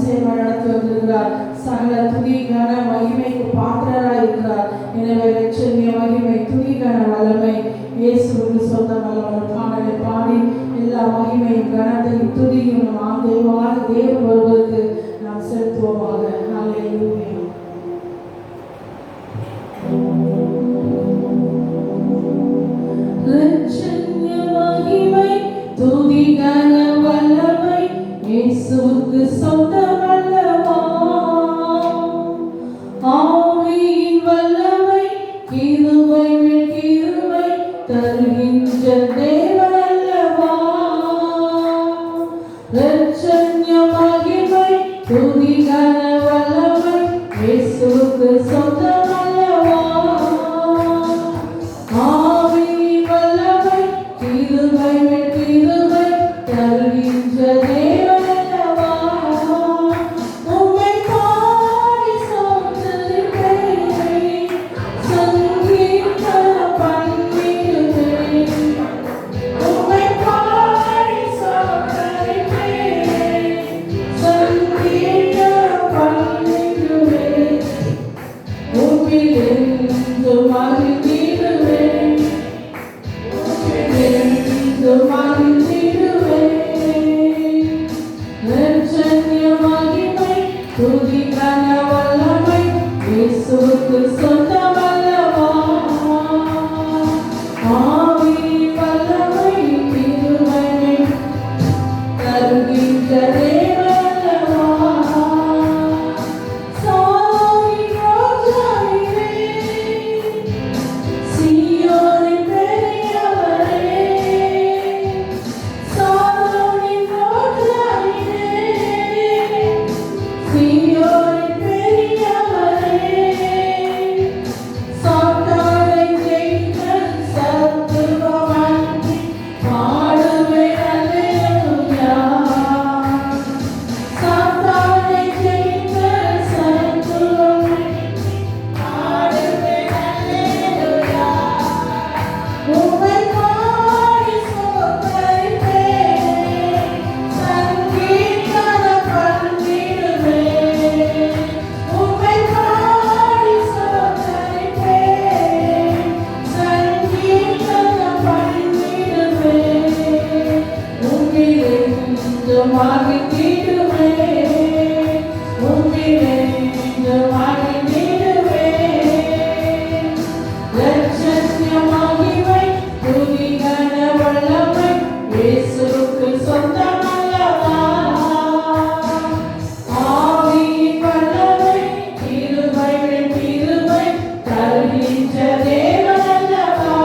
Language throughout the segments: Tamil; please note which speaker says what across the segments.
Speaker 1: அதிசயமாக நடத்தி வந்திருக்கிறார். சகல துதி கன மகிமைக்கு பாத்திரராய் இருக்கிறார். எனவே லட்சணிய மகிமை துதி கன வல்லமை இயேசுவுக்கு சொந்தமல்ல. ஒரு பாடலை பாடி எல்லா மகிமையும் கனத்தையும் துதியும் நம் ஆண்டவரான தேவன் ஒருவருக்கு நாம் செலுத்துவோமாக. ஹல்லேலூயா. லட்சணிய மகிமை துதி கன வல்லமை இயேசுவுக்கு சொந்தமல்லவா. ஆவியின் வல்லமை கிருபை மேல் கிருபை தருகின்ற தேவன் அல்லவா. லட்சணிய மகிமை துதி கன வல்லமை இயேசுவுக்கு சொந்தமல்லவா. ஆவியின் வல்லமை கிருபை மேல் கிருபை தருகின்ற தேவன் அல்லவா. உம்மை பாடி சோதரிப்பேன், சங்கீதம் பண்ணிடுவேன். உம்மை பாடி சோதரிப்பேன், சங்கீதம் பண்ணிடுவேன். உம்மிலிருந்து மகிழ்ந்திடுவேன், உம்மிலிருந்து மகிழ்ந்திடுவேன். லட்சணிய மகிமை துதி கன வல்லமை இயேசுவுக்கு சொந்தமல்லவா. ஆவியின் வல்லமை கிருபை மேல் தருகின்ற தேவன் அல்லவா. சாரோனின் ரோஜாவிலே, சீயோனின் பெரியவரே. சாரோனின் ரோஜாவிலே, சீயோனின் பெரியவரே. சாத்தானை ஜெயித்த சத்துவமன்றி பாடுவேன் அல்லேலூயா. சாத்தானை ஜெயித்த சத்துவமன்றி பாடுவேன் அல்லேலூயா. உம்மை பாடி சோதரிப்பேன், சங்கீதம் பண்ணிடுவேன். உம்மை பாடி சோதரிப்பேன், சங்கீதம் பண்ணிடுவேன். உம்மிலிருந்து மகிழ்ந்திடுவேன், உம்மிலிருந்து மகிழ்ந்திடுவேன். லட்சணிய மகிமை துதி கன வல்லமை இயேசுவுக்கு சொந்தமல்லவா. ஆவியின் வல்லமை கிருபை மேல் கிருபை தருகின்ற தேவன் அல்லவா.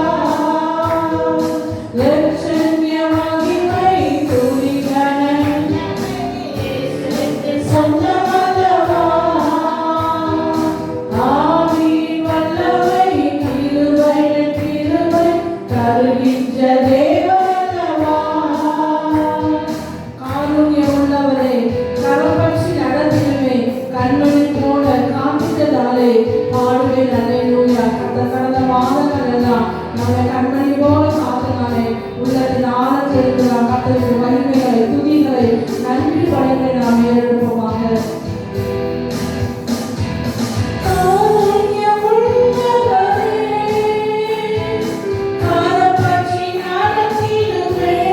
Speaker 1: லட்சணிய மகிமை துதி கன இயேசுவுக்கு சொந்தமல்லவா. ஆவியின் வல்லமை கிருபை மேல் கிருபை தருகின்ற தேவன் அல்லவா. காருண்யம் உள்ளவரே, கரம் பற்றி நடத்திடுவேன், கண்மணி போல காண்பித்ததாலே பாடுவேன் அல்லேலூயா. கடந்த மாதங்கள் எல்லாம் நம்மை கண்மணி போல காத்தனாலே உள்ளத்தின் ஆழத்திற்கு நாம் கத்தருக்கு மகிமைகளை துதிகளை நன்றி படைகளை நாம் ஏறெடுப்போமாக. காருண்யம் உள்ளவரே, கரம் பற்றி நடத்திடுவேன்.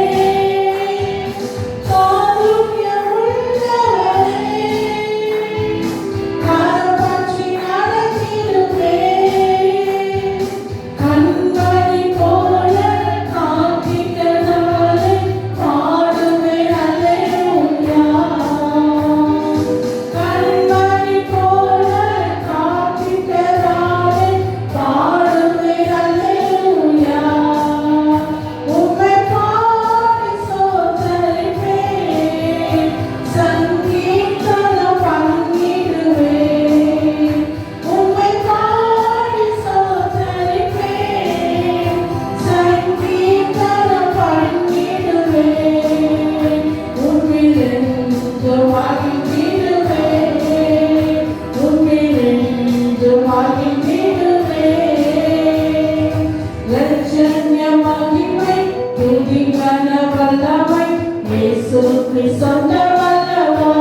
Speaker 1: காருண்யம் உள்ளவரே, கரம் பற்றி நடத்திடுவேன். கண்மணி போல காத்திட்டதாலே பாடுவேன் அல்லேலூயா. கண்மணி போல காத்திட்டதாலே பாடுவேன் அல்லேலூயா. உம்மை பாடி சோதரிப்பேன், சங்கீதம் பண்ணிடுவேன். உம்மை பாடி சோதரிப்பேன், சங்கீதம் பண்ணிடுவேன். உம்மிலிருந்து மகிழ்ந்திடுவேன், உம்மிலிருந்து மகிழ்ந்திடுவேன். லட்சணிய மகிமை துதி கன வல்லமை இயேசுவுக்கு சொந்தமல்லவா.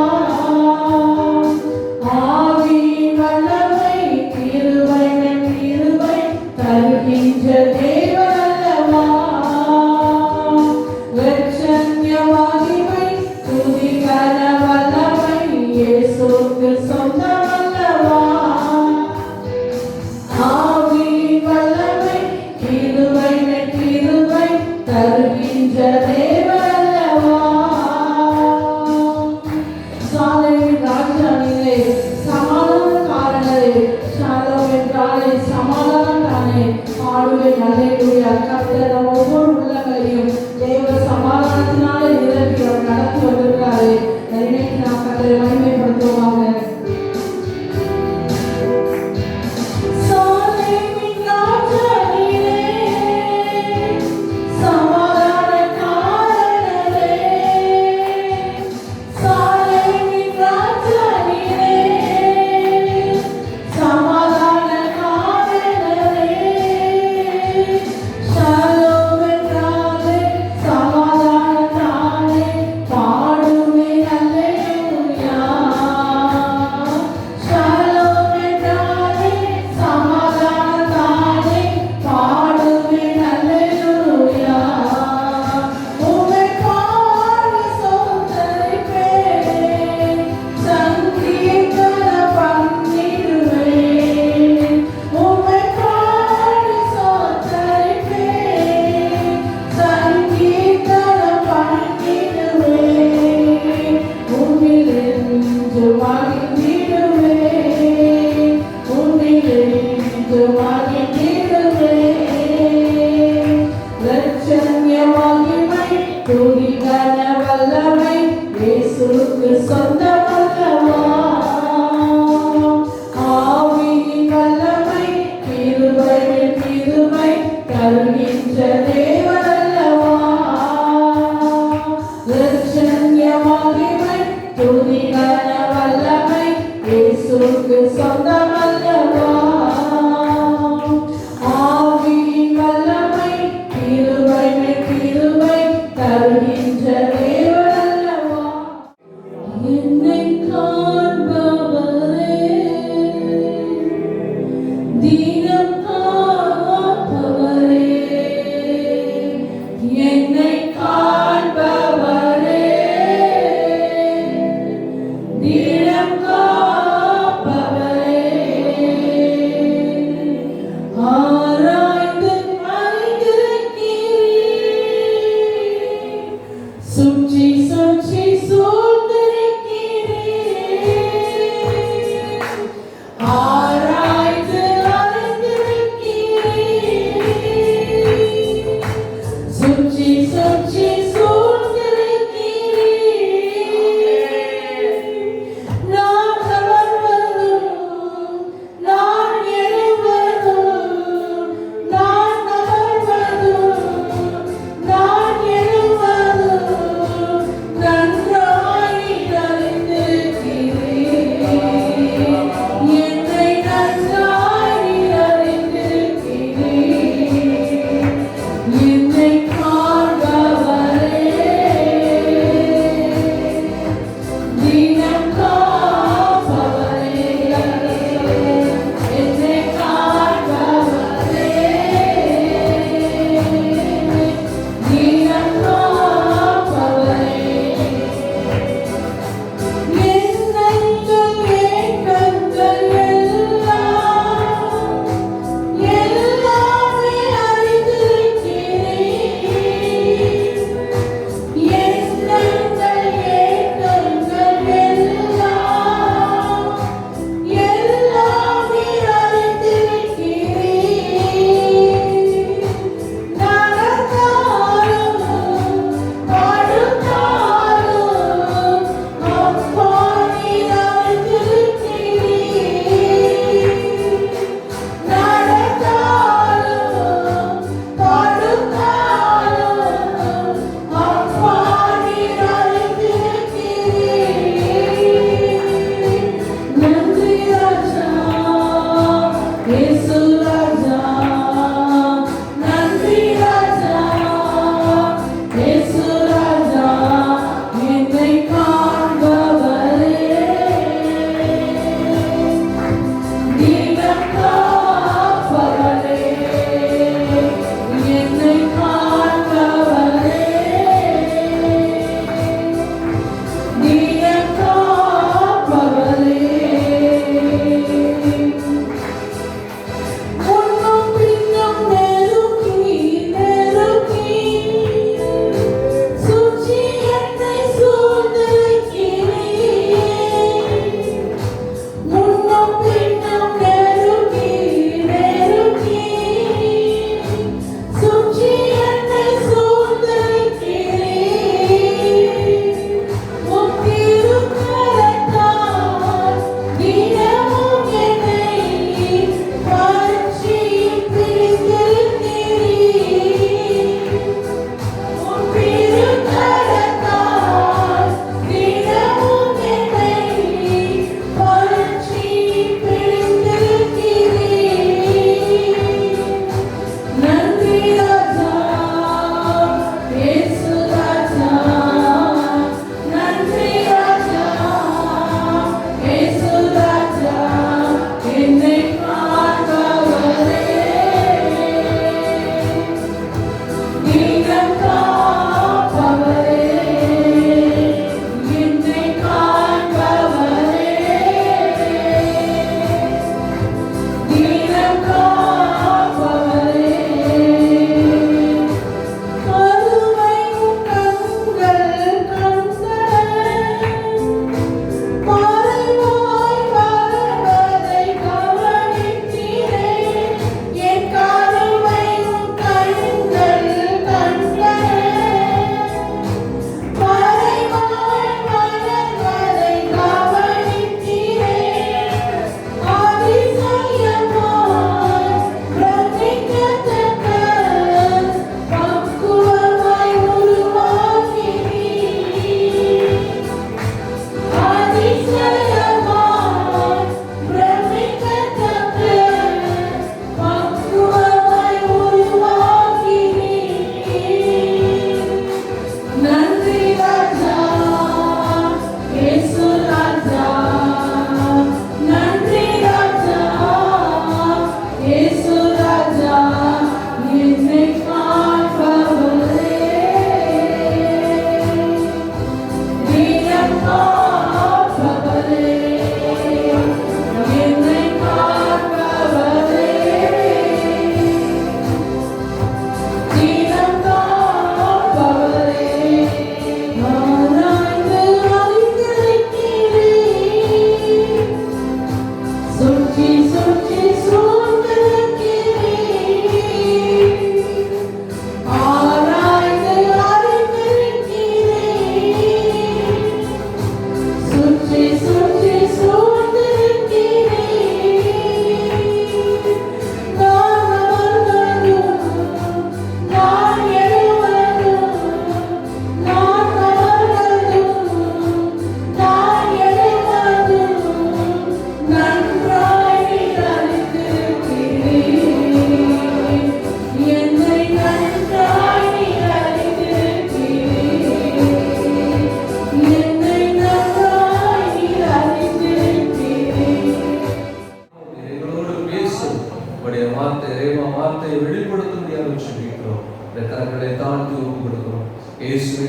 Speaker 1: துதிகன வல்லமை இயேசுவுக்கு சொந்தமல்லவா. ஆவியின் வல்லமை கிருபை மேல் கிருபை தருகின்ற தேவன் அல்லவா. என்னை காண்பவரே, தினம் காப்பவரே, என்னை காண்பவரே, தினம் காப்பவரே,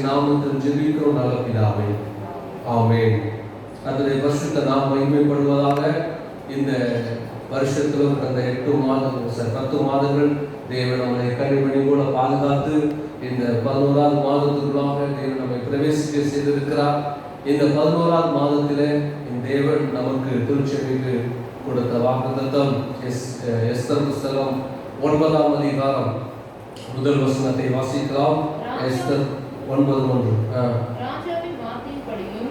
Speaker 2: இயேசுவின் நாமத்தில் ஜெபிக்கிறோம் நல்ல பிதாவே, ஆமென். கர்த்தருடைய பரிசுத்த நாமம் மகிமைப்படுவதாக. இந்த வருஷத்திலும் கடந்த 10 மாதங்கள் தேவன் நம்மை கனிமணி போல பாதுகாத்து இந்த 11வது மாதத்துக்குள்ளாக தேவன் நம்மை பிரவேசிக்க செய்திருக்கிறார். இந்த 11வது மாதத்திலே தேவன் நமக்கு திருச்சபைக்கு கொடுத்த வாக்குத்தத்தம் எஸ்தர் புஸ்தகம் 9ஆம் அதிகாரம் முதல் வசனத்தை வாசிக்கலாம். எஸ்தர் 9:1.
Speaker 3: ராஜாவின் வார்த்தையின்படியும்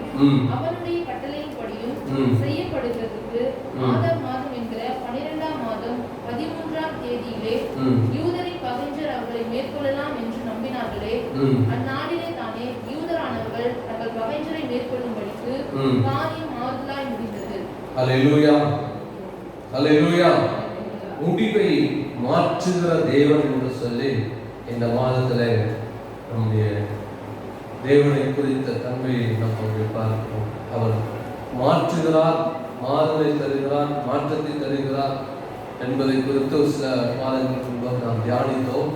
Speaker 3: அவனுடைய கட்டளையின்படியும் செய்யப்படுகிறதுக்கு ஆதார் மாதம் என்கிற 12ஆம் மாதம் 13ஆம் தேதியிலே யூதரின் பகைஞர் அவர்களை மேற்கொள்ளலாம் என்று நம்பினார்களே, அந்நாளிலே தானே யூதரானவர்கள் தங்கள் பகைஞரை மேற்கொள்ளும்படிக்கு காரியம் ஆறுதலாய் முடிந்தது.
Speaker 2: அல்லேலூயா, அல்லேலூயா. முடிவை மாற்றுகிற தேவன் என்று சொல்லி இந்த மாதத்தில் நம்முடைய தேவனை குறித்த தன்மையை நாம் பார்க்கிறோம். அவர் மாற்றுகிறார், மாறுதலை தருகிறார், மாற்றத்தை தருகிறார் என்பதை குறித்து சில மாதங்களுக்கு முன்பாக நாம் தியானித்தோம்.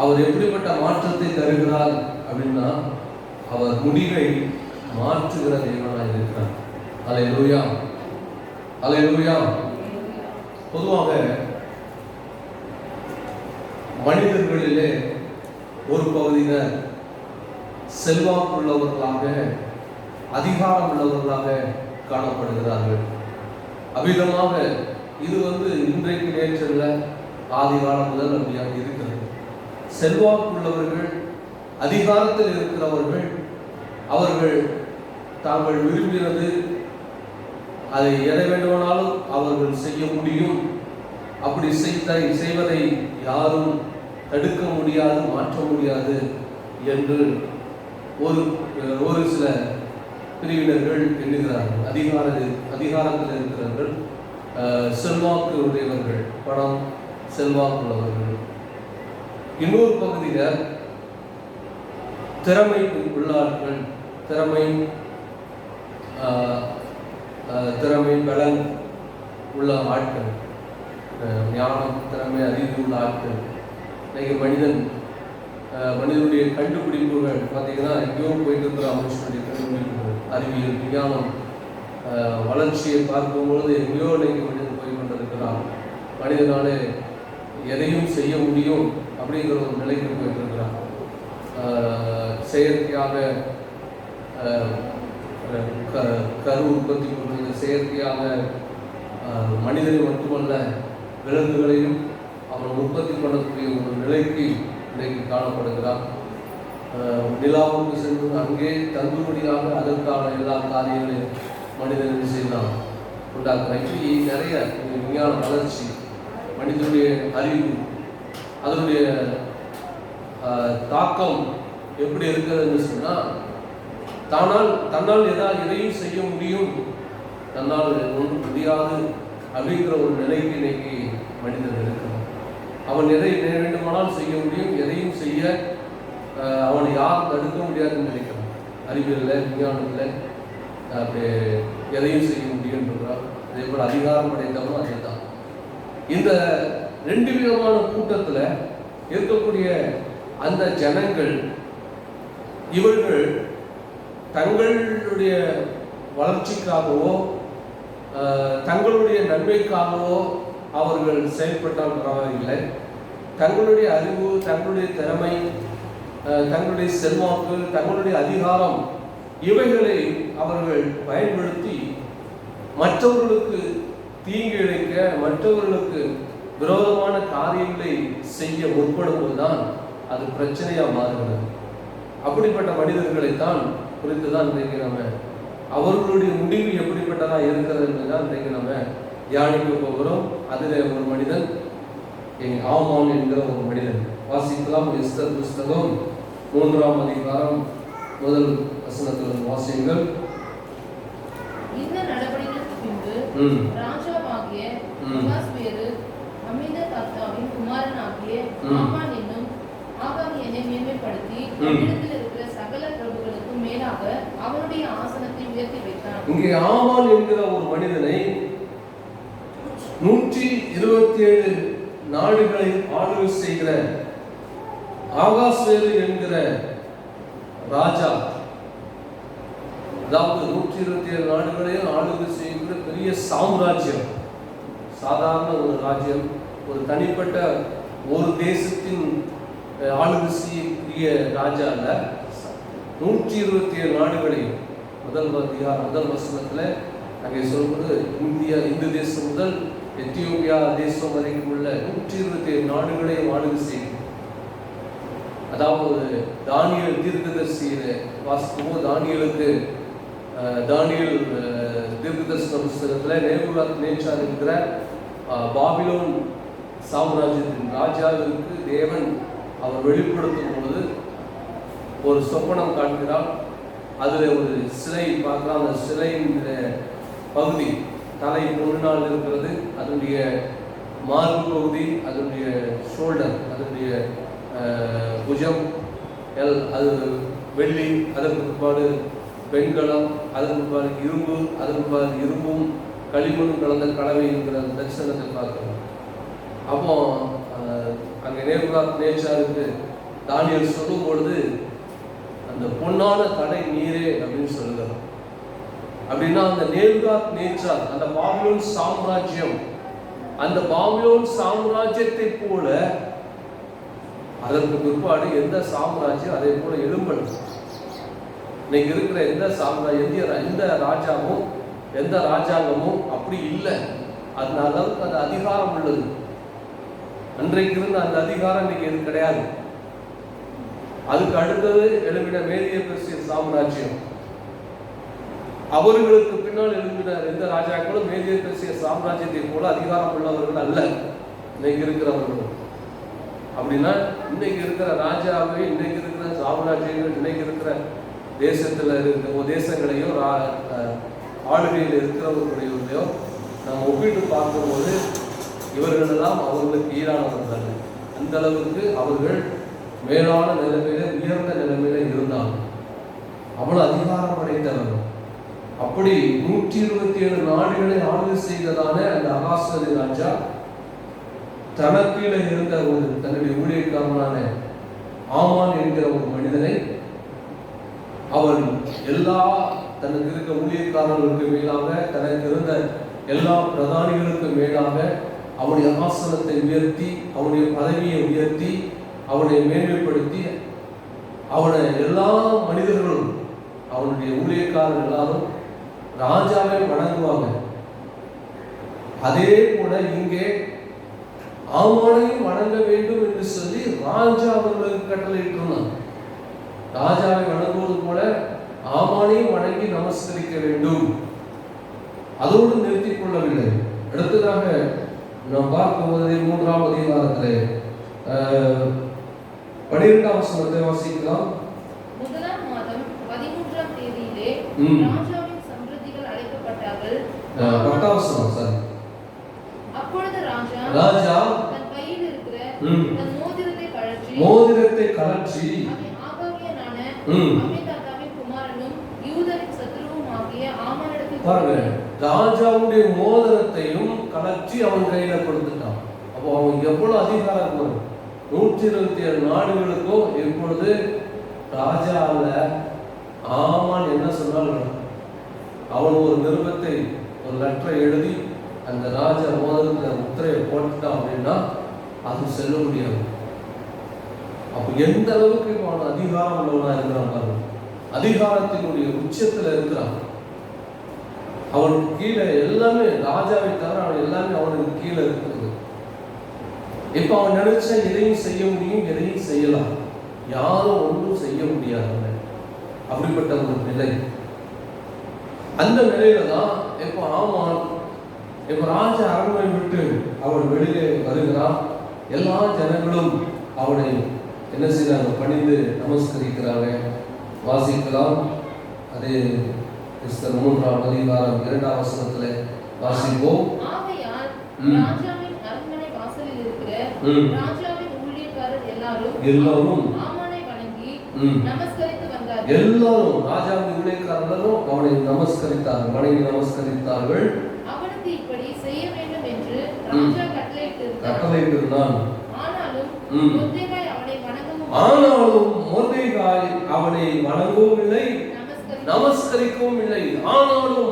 Speaker 2: அவர் எப்படிப்பட்ட மாற்றத்தை தருகிறார் அப்படின்னா, அவர் முடிவை மாற்றுகிற தேவனாக இருக்கிறார். அல்லேலூயா, அல்லேலூயா. பொதுவாக மனிதர்களிலே ஒரு பகுதியினர் செல்வாக்குள்ளவர்களாக, அதிகாரம் உள்ளவர்களாக காணப்படுகிறார்கள். அவ்விதமாக இது இன்றைக்கு நேற்றல்ல, ஆதி காலம் முதல் அப்படியாக இருக்கிறது. செல்வாக்குள்ளவர்கள், அதிகாரத்தில் இருக்கிறவர்கள், அவர்கள் தாங்கள் விரும்பினது அதை எதை வேண்டுமானாலும் அவர்கள் செய்ய முடியும். அப்படி செய்வதை யாரும் தடுக்க முடியாது, மாற்ற முடியாது என்று ஒரு சில பிரிவினர்கள் எண்ணுகிறார்கள். அதிகாரத்தில் இருக்கிறவர்கள், செல்வாக்கு உடையவர்கள், பணம் செல்வாக்குள்ளவர்கள். இன்னொரு பகுதியில் திறமை உள்ளார்கள், திறமை பலன் உள்ள ஆட்கள், ஞானம், திறமை, அறிவு உள்ள ஆட்கள். இன்னைக்கு மனிதனுடைய கண்டுபிடிப்புகள் பார்த்தீங்கன்னா எங்கேயோ போயிட்டு இருக்கிற மனுஷனுடைய கண்டுபிடிப்புகள், அறிவியல், விஞ்ஞானம் வளர்ச்சியை பார்க்கும்பொழுது எங்கேயோ இன்னைக்கு மனிதன் போய் கொண்டிருக்கிறான். மனிதனாலே எதையும் செய்ய முடியும் அப்படிங்கிற ஒரு நிலைக்கு போயிட்டு இருக்கிறான். செயற்கையாக கரு உற்பத்தி பண்ணுறது, செயற்கையாக மனிதனை மட்டுமல்ல விலங்குகளையும் அவன் உற்பத்தி பண்ணக்கூடிய ஒரு நிலைக்கு இன்றைக்கு காணப்படுகிறான். நிலாவுக்கு சென்று அங்கே தங்குபடியாக அதற்கான எல்லா காரியங்களையும் மனிதன் செய்யலாம் உண்டாக்குறான். இப்படி நிறைய விஞ்ஞான வளர்ச்சி, மனிதனுடைய அறிவு, அதனுடைய தாக்கம் எப்படி இருக்கிறதுன்னு சொன்னால், தன்னால் எதையும் செய்ய முடியும், தன்னால் ஒன்றும் முடியாது அப்படிங்கிற ஒரு நிலைக்கு இன்னைக்கு மனிதன் இருக்கிறான். அவன் எதை வேண்டுமானால் செய்ய முடியும், எதையும் செய்ய அவனை யாரும் தடுக்க முடியாதுன்னு நினைக்கிறான். அறிவியலில், விஞ்ஞானத்தில் அப்படி எதையும் செய்ய முடியுன்றான். அதே போல் அதிகாரம் அடைந்தவனும் அதே தான். இந்த 2 விதமான கூட்டத்தில் இருக்கக்கூடிய அந்த ஜனங்கள், இவர்கள் தங்களுடைய வளர்ச்சிக்காகவோ தங்களுடைய நன்மைக்காகவோ அவர்கள் செயல்பட்டால் பரவாயில்லை. தங்களுடைய அறிவு, தங்களுடைய திறமை, தங்களுடைய செல்வாக்கு, தங்களுடைய அதிகாரம், இவைகளை அவர்கள் பயன்படுத்தி மற்றவர்களுக்கு தீங்கு இழைக்க, மற்றவர்களுக்கு விரோதமான காரியங்களை செய்ய முற்படுவதுதான் அது பிரச்சனையாக மாறுகிறது. அப்படிப்பட்ட மனிதர்களைத்தான் குறித்து தான் இன்றைக்கு நம்ம அவர்களுடைய முடிவு எப்படிப்பட்டதாக இருக்கிறது என்பதுதான் இன்றைக்கு நம்ம தியானிக்க போகிறோம். அதில் ஒரு மனிதன் ஆமான் என்கிற ஒரு மனிதன். வாசிக்கலாம். எஸ்தர் புஸ்தகம் 3ஆம் அதிகாரம் முதல் வசனத்தில் வாசியுங்கள்.
Speaker 3: இந்த நடவடிக்கைக்கு பின்பு ராஜாவாகிய அகாஸ்வேரு அம்மினதாபின் குமாரனாகிய ஆமான் என்னும் ஆகாகியனை மேன்மைப்படுத்தி இடத்தில் இருக்கிற சகல பிரபுக்களுக்கும் மேலாக அவனுடைய ஆசனத்தை உயர்த்தி வைத்தான்.
Speaker 2: இங்கே ஆமான் என்கிற ஒரு மனிதனை 127 நாடுகளை ஆளுகை செய்கிற ஆகாஸ்வேரு என்கிற ராஜா, அதாவது 127 நாடுகளையும் ஆளுகை செய்கிற பெரிய சாம்ராஜ்யம். சாதாரண ஒரு ராஜ்யம், ஒரு தனிப்பட்ட ஒரு தேசத்தின் ஆளுகை செய்யக்கூடிய ராஜா அல்ல. 127 நாடுகளையும் முதல் வசனத்துல அங்கே சொல்வது இந்து தேசம் முதல் எத்தியோப்பியா தேசம் வரைக்கும் உள்ள 127 நாடுகளையும் ஆளுகை செய்யும். அதாவது தானியேல் தீர்க்கதரிசியில வாசிக்கும்போது தானியேல் தீர்க்கதரிசன புஸ்தகத்துல நேபுகாத்நேச்சார் இருக்கிற பாபிலோன் சாம்ராஜ்யத்தின் ராஜாவிற்கு தேவன் அவர் வெளிப்படுத்தும் பொழுது ஒரு சொப்பனம் காண்கிறார். அதுல ஒரு சிலை பார்க்கலாம். அந்த சிலையின் பகுதி தலை பொன்னால் இருக்கிறது, அதனுடைய மார்பு பகுதி, அதனுடைய ஷோல்டர், அதனுடைய புஜம் அது வெள்ளி, அதற்கு பிற்பாடு வெண்கலம், அதற்கு பிற்பாடு இரும்பு, அதற்கு பிற்பாடு இரும்பும் களிமண்ணும் கலந்த கலவை என்கிற தரிசனத்தை பார்க்கிறோம். அப்போ அங்கே நேபுகாத்நேச்சாருக்கு தானியேல் சொல்லும் பொழுது அந்த பொன்னான கடை நீரே அப்படின்னு சொல்லுகிறார். அப்படின்னா அந்த நேபுகாத்நேச்சார், அந்த பாபிலோன் சாம்ராஜ்யம், அந்த பாபிலோன் சாம்ராஜ்யத்தை போல அதற்கு பிற்பாடு எந்த சாம்ராஜ்யம் அதே போல எழும்பணும். இன்னைக்கு இருக்கிற எந்த ராஜாவும் எந்த ராஜாங்கமும் அப்படி இல்லை. அதனால அளவுக்கு அந்த அதிகாரம் உள்ளது. அன்றைக்கு இருந்த அந்த அதிகாரம் இன்னைக்கு எது கிடையாது. அதுக்கு அடுத்தது எழுப்பின மேதிய பெர்சிய சாம்ராஜ்யம். அவர்களுக்கு பின்னால் எழுப்பின எந்த ராஜாக்களும் மேதிய பெர்சிய சாம்ராஜ்யத்தை போல அதிகாரம் உள்ளவர்கள் அல்ல இன்னைக்கு இருக்கிறவர்கள். அப்படின்னா இன்னைக்கு இருக்கிற ராஜாவை, இன்னைக்கு இருக்கிற சாம்ராஜ்யங்கள், இன்னைக்கு இருக்கிற தேசத்துல இருக்கிற தேசங்களையோ ஆளுகையில் இருக்கிறவர்களையோ நம்ம ஒப்பிட்டு பார்க்கும்போது இவர்களெல்லாம் அவர்களுக்கு ஈடானவர்கள். அந்த அளவுக்கு அவர்கள் மேலான நிலைமையில, உயர்ந்த நிலைமையில இருந்தாங்க. அவ்வளவு அதிகாரம் படைத்தவர்கள். அப்படி 127 நாடுகளை ஆளுகை செய்ததான அந்த அகாஸ்வரி ராஜா தனக்கீழே இருந்த ஒரு தன்னுடைய ஊழியக்காரனான ஆமான் என்கிற ஒரு மனிதனை அவன் தனக்கு இருக்க ஊழியக்காரர்களுக்கு மேலாக, தனக்கு இருந்த எல்லா பிரதானிகளுக்கு மேலாக அவனுடைய ஆசனத்தை உயர்த்தி, அவனுடைய பதவியை உயர்த்தி, அவனை மேன்மைப்படுத்தி, அவனை எல்லா மனிதர்களும், அவனுடைய ஊழியக்காரர் எல்லாரும் ராஜாவை வணங்குவாங்க. அதே போல இங்கே ஆமானையும் வணங்க வேண்டும் என்று சொல்லி ராஜா அவர்களுக்கு கட்டளையிட்டான். ராஜாவை வணங்குவது போல ஆமானையும் வணங்கி நமஸ்கரிக்க வேண்டும். அதோடு நிறுத்திக் கொள்ளவில்லை. அடுத்ததாக நாம் பார்க்கும்போது 3ஆம் அதிகாரத்திலே 12ஆம் வசனத்தை வாசிக்கலாம்.
Speaker 3: முதலாம் மாதம் 13ஆம் தேதியிலே ராஜாவின் சம்பிரதிகள் அழைக்கப்பட்டார்கள்.
Speaker 2: 10ஆம் வசனம் சார்.
Speaker 3: அப்பொழுது ராஜா தன் கையில் இருக்கிற தன் மோதிரத்தை கழற்றி ஆகாகியனான அம்மிதாதாவின் குமாரனும் யூதரின் சத்துருவும் ஆகிய ஆமானிடத்தில்
Speaker 2: பாருங்க, ராஜாவுடைய மோதிரத்தையும் கழற்றி அவன் கையில கொடுத்துட்டான். அப்போ அவன் எவ்வளவு அதிகாரம் வரும். 127 நாடுகளுக்கும் இப்பொழுது ராஜால ஆமான் என்ன சொன்னாலும் அவன் ஒரு நிருபத்தை, ஒரு லெட்டரை எழுதி அந்த ராஜா மோதிரத்துல முத்திரையை போட்டுட்டான் அப்படின்னா அது செல்ல முடியாது. அப்ப எந்த அளவுக்கு அவன் அதிகாரம் உள்ளவனா இருக்கிறான் பாருங்க. அதிகாரத்தினுடைய உச்சத்துல இருக்கிறான். அவனுக்கு கீழே எல்லாமே, ராஜாவை தவிர அவன் எல்லாமே அவனுக்கு கீழே இருக்கிறது. இப்ப அவன் நினைச்சா எதையும் செய்ய முடியும், எதையும் செய்யலாம். யாரும் ஒன்றும் செய்ய முடியாது. அப்படிப்பட்ட ஒரு நிலை. அந்த நிலையில தான் இப்ப ஆமான், இப்ப ராஜா அரண்மனை விட்டு அவன் வெளியே வருகிறான். எல்லா ஜனங்களும் அவனை என்ன செய்யறாங்க? பணிந்து நமஸ்கரிக்கிறாங்க. வாசிக்கலாம். அது 3ஆம் அதிகாரம் 2ஆம் வசனத்துல வாசிப்போம்.
Speaker 3: ஆகையால் ராஜாவின் அரண்மனை வாசலில் இருக்கிற ராஜாவின் ஊழியக்காரர் எல்லாரும் ஆமானை வணங்கி நமஸ்கரித்து வந்தார்கள்.
Speaker 2: எல்லாரும் ராஜாவின் ஊழியக்காரர்களும் அவனை நமஸ்கரித்தார்கள், வணங்கி நமஸ்கரித்தார்கள்.
Speaker 3: அவனுக்கு இப்படி செய்ய வேண்டும் என்று ராஜா கட்டளையிட்டிருந்தான்.
Speaker 2: ஆனாலும்
Speaker 3: மொர்தெகாய் அவனை வணங்கவும்
Speaker 2: ஆனாலும் மொர்தெகாய் அவனை வணங்கவும் இல்லை, நமஸ்கரிக்கவும் இல்லை. ஆனாலும்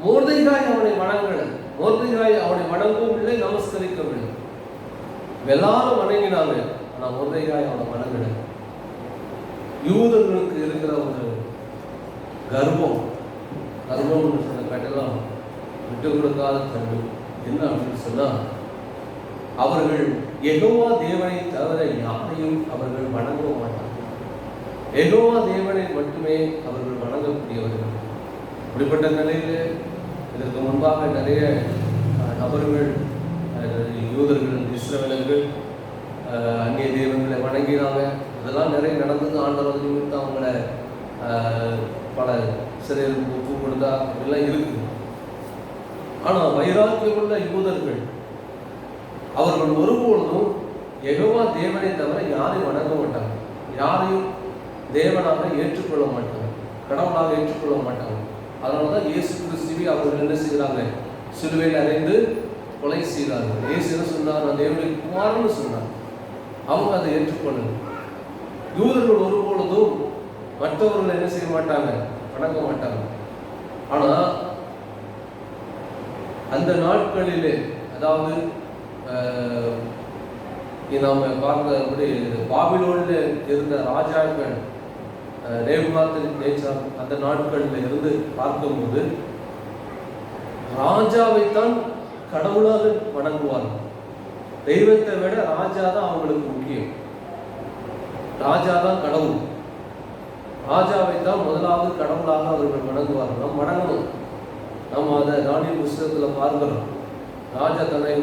Speaker 2: மொர்தெகாய் அவனை வணங்கல, மொர்தெகாய் அவனை வணங்கவும் இல்லை, நமஸ்கரிக்கவும் இல்லை. எல்லாரும் வணங்கினாங்க, ஆனா மொர்தெகாய் அவனை வணங்கல. யூதர்களுக்கு இருக்கிற ஒரு கர்வம், கர்வம்னு சொன்ன கட்டெல்லாம் விட்டு கொடுக்காத தன்மை என்ன அப்படின்னு சொன்னா, அவர்கள் யெகோவா தேவனை தவிர யாரையும் அவர்கள் வணங்க மாட்டார்கள். யெகோவா தேவனை மட்டுமே அவர்கள் வணங்கக்கூடியவர்கள். இப்படிப்பட்ட நிலையில் இதற்கு முன்பாக நிறைய நபர்கள், யூதர்கள், இஸ்ரவேலர்கள் அந்நிய தெய்வங்களை வணங்கினாங்க. இதெல்லாம் நிறைய நடந்தது. ஆண்டவர் நிமித்தம் அவங்கள பல சிறையில் ஒப்பு கொடுத்தா இதெல்லாம் இருக்குது. ஆனால் வைராக்கியமுள்ள யூதர்கள் அவர்கள் ஒருபொழுதும் யெகோவா தேவனை தவிர யாரையும் வணங்க மாட்டாங்க, யாரையும் தேவனாக ஏற்றுக்கொள்ள மாட்டாங்க, கடவுளாக ஏற்றுக்கொள்ள மாட்டாங்க. அதனால தான் இயேசு கிறிஸ்துவை அவர்கள் என்ன செய்கிறாங்க, சிலுவையில் அறைந்து கொலை செய்கிறார்கள். இயேசு என்ன சொன்னார், நான் தேவனுடைய குமாரன்னு சொன்னார். அவங்க அதை ஏற்றுக்கொள்ளல. யூதர்கள் ஒருபொழுதும் மற்றவர்கள் என்ன செய்ய மாட்டாங்க, வணங்க மாட்டாங்க. ஆனால் அந்த நாட்களிலே, அதாவது நாம் பார்க்கிறபடி பாபிலோனில் இருந்த ராஜாக்கள், நேபுகாத்நேச்சார், அந்த நாட்களில் இருந்து பார்க்கும்போது ராஜாவைத்தான் கடவுளாக வணங்குவார்கள். தெய்வத்தை விட ராஜா தான் அவங்களுக்கு முக்கியம். ராஜா தான் கடவுள். ராஜாவைத்தான் முதலாவது கடவுளாக அவர்கள் வணங்குவார்கள். நாம் வணங்கணும். நம்ம அதை தானியேல் புஸ்தகத்தில் பார்க்கிறோம். ராஜா தன்னை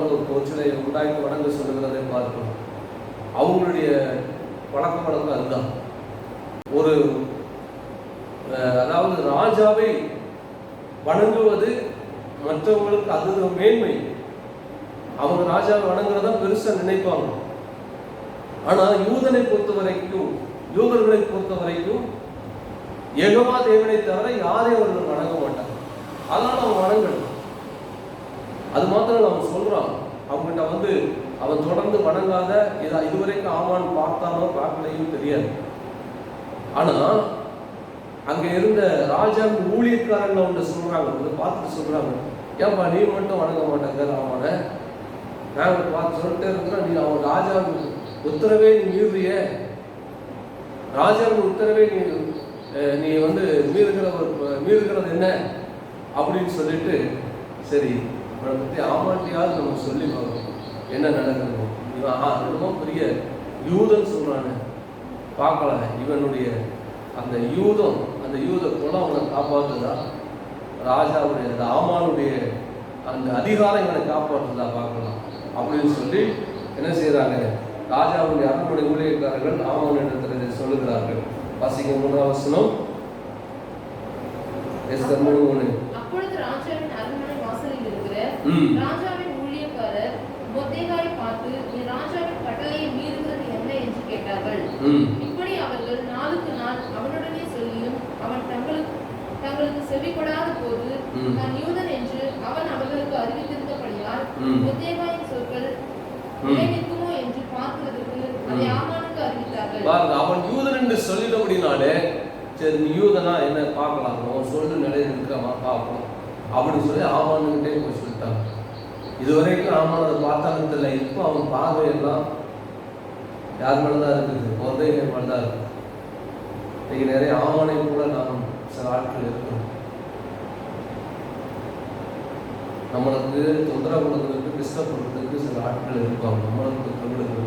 Speaker 2: ஒரு கோச்சிலை உண்டாக்கி வணங்க சொல்லுகிறதை பார்க்கிறோம். அவங்களுடைய பழக்க வழக்கம் அதுதான். ஒரு அதாவது ராஜாவை வணங்குவது மற்றவங்களுக்கு அது மேன்மை. அவங்க ராஜாவை வணங்குறதா பெருசா நினைப்பாங்க. ஆனா யூதனை பொறுத்த வரைக்கும், யூதர்களை பொறுத்த வரைக்கும் யெகோவா தேவனை தவிர யாரையும் அவர்கள் வணங்க மாட்டாங்க. அதனால அவங்க வணங்கணும். அது மாத்திரம் அவன் சொல்றான். அவங்ககிட்ட அவன் தொடர்ந்து வணங்காத இதுவரைக்கும் ஆமான் பார்த்தானோ பார்க்கலையும் தெரியாது. ஆனா அங்க இருந்த ராஜாவின் ஊழியக்காரர்கள் ஒன்று சொல்றாங்க, பார்த்துட்டு சொல்றாங்க, ஏன்பா நீ மட்டும் வணங்க மாட்டேங்கிற அவனை, நாங்கள் பார்த்து சொல்லிட்டே இருக்கிறோம், நீ அவன் ராஜாவின் உத்தரவே நீ மீறுறிய, ராஜாவின் உத்தரவே நீ மீறுகிறது என்ன அப்படின்னு சொல்லிட்டு, சரி அவனை பற்றி ஆமாட்டியாவது நம்ம சொல்லி பார்க்கணும் என்ன நடக்குது. இவன் ரொம்ப பெரிய யூதன் சொல்றானு பார்க்கலாம். இவனுடைய அந்த யூத குலம் அவனை காப்பாற்றுதா, ராஜாவுடைய அந்த ஆமானுடைய அந்த அதிகாரம் இவனை காப்பாற்றுதா பார்க்கலாம் அப்படின்னு சொல்லி என்ன செய்யறாங்க, ராஜாவுடைய அரண்மனை ஊழியக்காரர்கள் ஆமானிடத்தில் சொல்லுகிறார்கள். வாசிங்க 3ஆம் வசனம்.
Speaker 3: அப்பொழுது ராஜாவின் அரண்மனை வாசலில் இருக்கிற ராஜாவின் ஊழியக்காரர் மொர்தெகாயை பார்த்து, நீ ராஜாவின் கட்டளையை மீறுகிறது என்ன என்று கேட்டார்கள். இப்படி அவர்கள் நாளுக்கு நாள் அவனுடனே சொல்லியும் அவன் தங்களுக்கு செவிப்படாத போது, நான் யூதன் என்று அவன் அவர்களுக்கு அறிவித்திருந்தபடியால் மொர்தெகாயின் சொற்கள் நிலைநிற்குமோ என்று பார்க்கிறதுக்கு அதை ஆமானுக்கு அறிவித்தார்கள்.
Speaker 2: அவன் யூதன் என்று சொல்லிட்டபடினாலே, சரி நீ யூதனா என்ன பார்க்கலாம், அவன் சொல்லு நிலையில் இருக்கிறமா பார்ப்போம் அப்படின்னு சொல்லி ஆமானுக்கிட்டே போய் சொல்லிட்டாங்க. இதுவரைக்கும் ஆமான் அதை பார்த்தாலும் தெரியல. இப்போ அவன் பார்வையெல்லாம் யார் மேலதான் இருக்குது, மொர்தெகாய் மேலதான் இருக்குது. இன்னைக்கு நிறைய ஆமானை கூட நாம் சில ஆட்கள் இருக்கிறோம். நம்மளுக்கு தொந்தரவு கொடுக்கறதுக்கு, டிஸ்டர்ப் பண்ணுறதுக்கு சில ஆட்கள் இருப்பாங்க. நம்மளுக்கு தொந்தரவு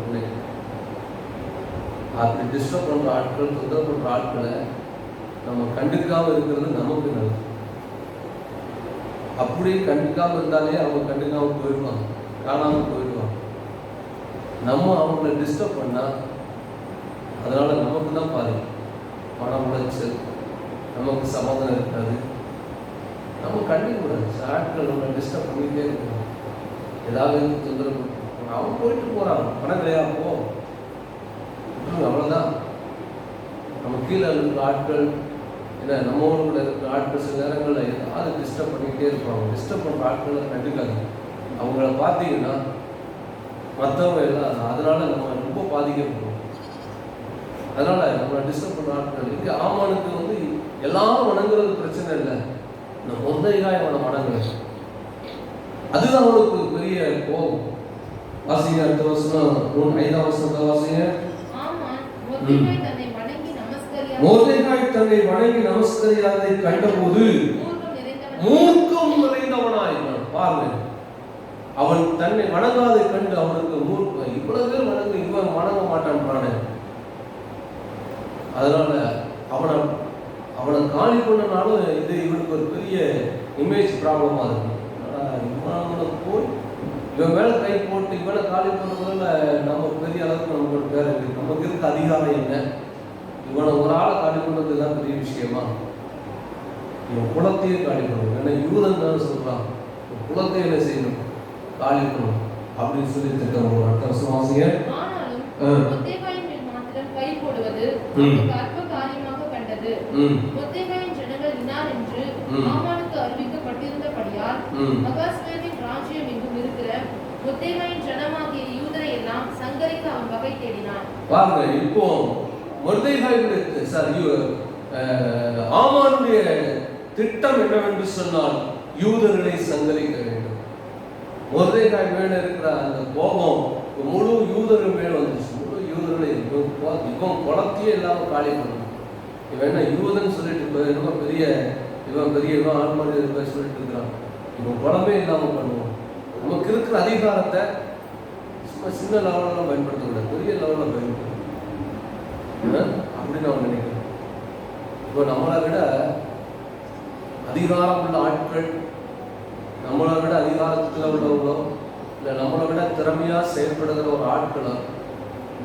Speaker 2: அப்படி டிஸ்டர்ப் பண்ணுற ஆட்கள், தொந்தரவு பண்ணுற ஆட்களை நம்ம கண்டுக்காமல் இருக்கிறது நமக்கு நல்லது. அப்படி கண்டுக்காமல் இருந்தாலே அவங்க கண்டுக்காமல் போயிடுவாங்க, காணாமல் போயிடுவாங்க. நம்ம அவங்கள டிஸ்டர்ப் பண்ணால் அதனால நமக்கு தான் பாருங்க, மன உளைச்சல், நமக்கு சமாதானம் இருக்காது. நம்ம கண்டிக்கூடாது. ஆட்கள் நம்மளை டிஸ்டர்ப் பண்ணிக்கிட்டே இருக்கணும், ஏதாவது தொந்தரவு. அவங்க போயிட்டு போகிறாங்க, பணம் கிடையாது, போ அவ்வளோதான். நம்ம கீழே இருக்கிற ஆட்கள் என்ன, நம்மளோட கூட இருக்கிற ஆட்கள் சில நேரங்களில் ஏதாவது டிஸ்டர்ப் பண்ணிக்கிட்டே இருப்பாங்க. டிஸ்டர்ப் பண்ணுற ஆட்களை கண்டுக்காது. அவங்கள பார்த்தீங்கன்னா மற்றவங்க எல்லாம் அதனால நம்ம ரொம்ப பாதிக்கப்படுவோம். அதனால நம்மளை டிஸ்டர்ப் பண்ண ஆட்கள் இங்கே. ஆமானுக்கு வந்து எல்லாரும் வணங்குறது பிரச்சனை இல்லை, இந்த மொர்தெகாய் அவனை வணங்குறது அதுதான் அவனுக்கு பெரிய கோபம். வாசிங்க அடுத்த வருஷம் 5ஆம் வசனத்தை வாசிங்க. மொர்தெகாய் தன்னை வணங்கி நமஸ்கரியாததை கண்டபோது மூர்க்கம் நிறைந்தவனாயினான். பாருங்க, அவன் தன்னை வணங்காதை கண்டு அவனுக்கு மூர்க்கம். இவ்வளவு பேர் வணங்கு, இவன் வணங்க மாட்டான். அதனால அவனை காலி பண்ணனாலும் இது இவனுக்கு ஒரு பெரிய இமேஜ் ப்ராப்ளமா இருக்கு. இவனை போய் இவன் மேல கை போட்டு இவனை காலி பண்ணுறதுல நம்ம பெரிய அளவுக்கு நமக்கு பேர் இருக்கு. நமக்கு இருக்க அதிகாரம் என்ன? இவனை ஒரு ஆளை காலி பண்ணுறது தான் பெரிய விஷயமா? இவன் குலத்தையே காலி பண்ணணும். ஏன்னா யூதன் தான் சொல்றான், குலத்தை என்ன செய்யணும், காலி பண்ணணும் அப்படின்னு சொல்லி திட்டம். அடுத்த வருஷம் வாசிங்க. பாருங்க, இப்போ ஆமானுடைய திட்டம் என்னவென்று சொன்னால் யூதர்களை சங்கரிக்க வேண்டும். மொர்தெகாய் மேல இருக்கிற அந்த கோபம் முழு யூதர்கள் மேல வந்துச்சு. முழு யூதர்களை இவன் குலத்தையே இல்லாம காலி பண்ணணும். இவன் என்ன யூதன் சொல்லிட்டு இவன் பெரிய ஆன்மீக சொல்லிட்டு இருக்கிறான். இவன் குலமே இல்லாம பண்ணுவோம். நமக்கு இருக்கிற அதிகாரத்தை சும்மா சின்ன லெவலில் பயன்படுத்தக்கூடாது, பெரிய லெவலில் பயன்படுத்தணும் அப்படின்னு அவன் நினைக்கிறேன். இப்போ நம்மளை விட அதிகாரம் உள்ள ஆட்கள், நம்மளை விட அதிகாரத்தில் உள்ளவங்களோ இல்லை நம்மளை விட திறமையாக செயல்படுகிற ஒரு ஆட்களோ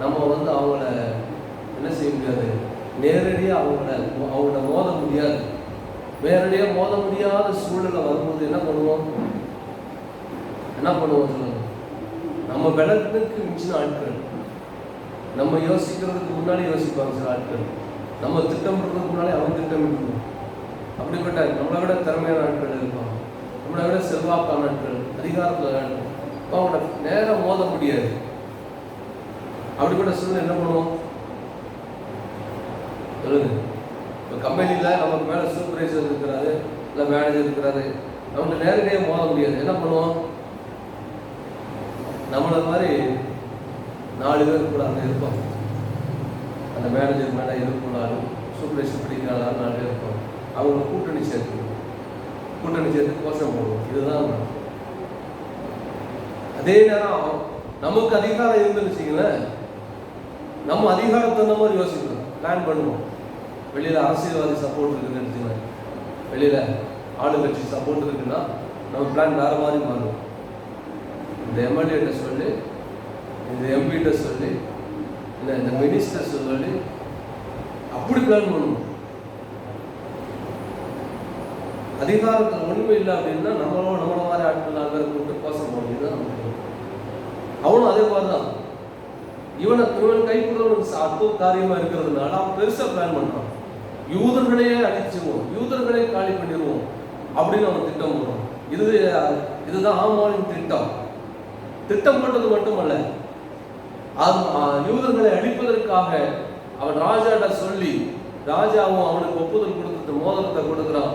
Speaker 2: நம்ம வந்து அவங்கள என்ன செய்ய முடியாது, நேரடியாக அவங்கள மோத முடியாது. நேரடியாக மோத முடியாத சூழ்நிலை வரும்போது என்ன பண்ணுவோம் சொல்லுங்க? நம்ம பலத்துக்கு மிஞ்சின ஆட்கள், நம்ம யோசிக்கிறதுக்கு முன்னாடி யோசிப்பாங்க சில ஆட்கள், நம்ம திட்டமிடுறதுக்கு முன்னாடி அவன் திட்டமிடணும். அப்படிப்பட்ட நம்மளை விட திறமையான ஆட்கள் இருப்பாங்க, நம்மளை விட செல்வாக்கான ஆட்கள், அதிகாரத்தில் ஆட்கள், அவங்கள நேரம் மோத முடியாது. அப்படிப்பட்ட சூழ்நிலை என்ன பண்ணுவோம் சொல்லுங்க? இப்போ கம்பெனியில் நமக்கு மேலே சூப்பர்வைசர் இருக்கிறாரு, இல்லை மேனேஜர் இருக்கிறாரு, அவங்க நேரடியாக மோத முடியாது. என்ன பண்ணுவோம்? நம்மளை மாதிரி 4 பேர் கூட அங்கே இருப்பாங்க. அந்த மேனேஜர் மேலே இருக்கக்கூடாது, சூப்பர்வைசர் பிடிக்கிறாள் 4 பேர் இருப்பாங்க. அவங்கள கூட்டணி சேர்த்து கோஷம் போடுவோம். இதுதான் அதே நேரம் நமக்கு அதிகாரம் இருந்துன்னு வச்சுங்களேன், நம்ம அதிகாரத்தை தகுந்த மாதிரி யோசிக்கணும், பிளான் பண்ணுவோம். வெளியில் அரசியல்வாதி சப்போர்ட் இருக்குன்னு வச்சுக்கோங்க, வெளியில் ஆளுங்கட்சி சப்போர்ட் இருக்குன்னா நம்ம பிளான் வேறு மாதிரி மாறுவோம். இந்த எம்எல்ஏட்ட சொல்லி, இந்த எம்பிகிட்ட சொல்லி, இல்லை இந்த மினிஸ்டர் சொல்லி அப்படி பிளான் பண்ணுவோம். அதிகாரத்தில் ஒன்றுமே இல்லை அப்படின்னா நம்மள மாதிரி ஆட்கள் 4 பேரை கூப்பிட்டு கோஷம் போகணும். இதுதான் அவனும் அதே மாதிரி தான். இவன் கைக்குள்ளவனுக்கு அற்புத காரியமாக இருக்கிறதுனால அவன் பெருசாக பிளான் பண்ணுறான். யூதர்களையே அழிச்சிருவோம், யூதர்களை காலி பண்ணிடுவோம் அப்படின்னு அவன் திட்டம் போடுறான். இதுதான் ஆமானின் திட்டம். திட்டம் பண்ணது மட்டுமல்ல, யூதர்களை அழிப்பதற்காக அவன் ராஜாட்ட சொல்லி, ராஜாவும் அவனுக்கு ஒப்புதல் கொடுத்துட்டு மோதிரத்தை கொடுக்குறான்.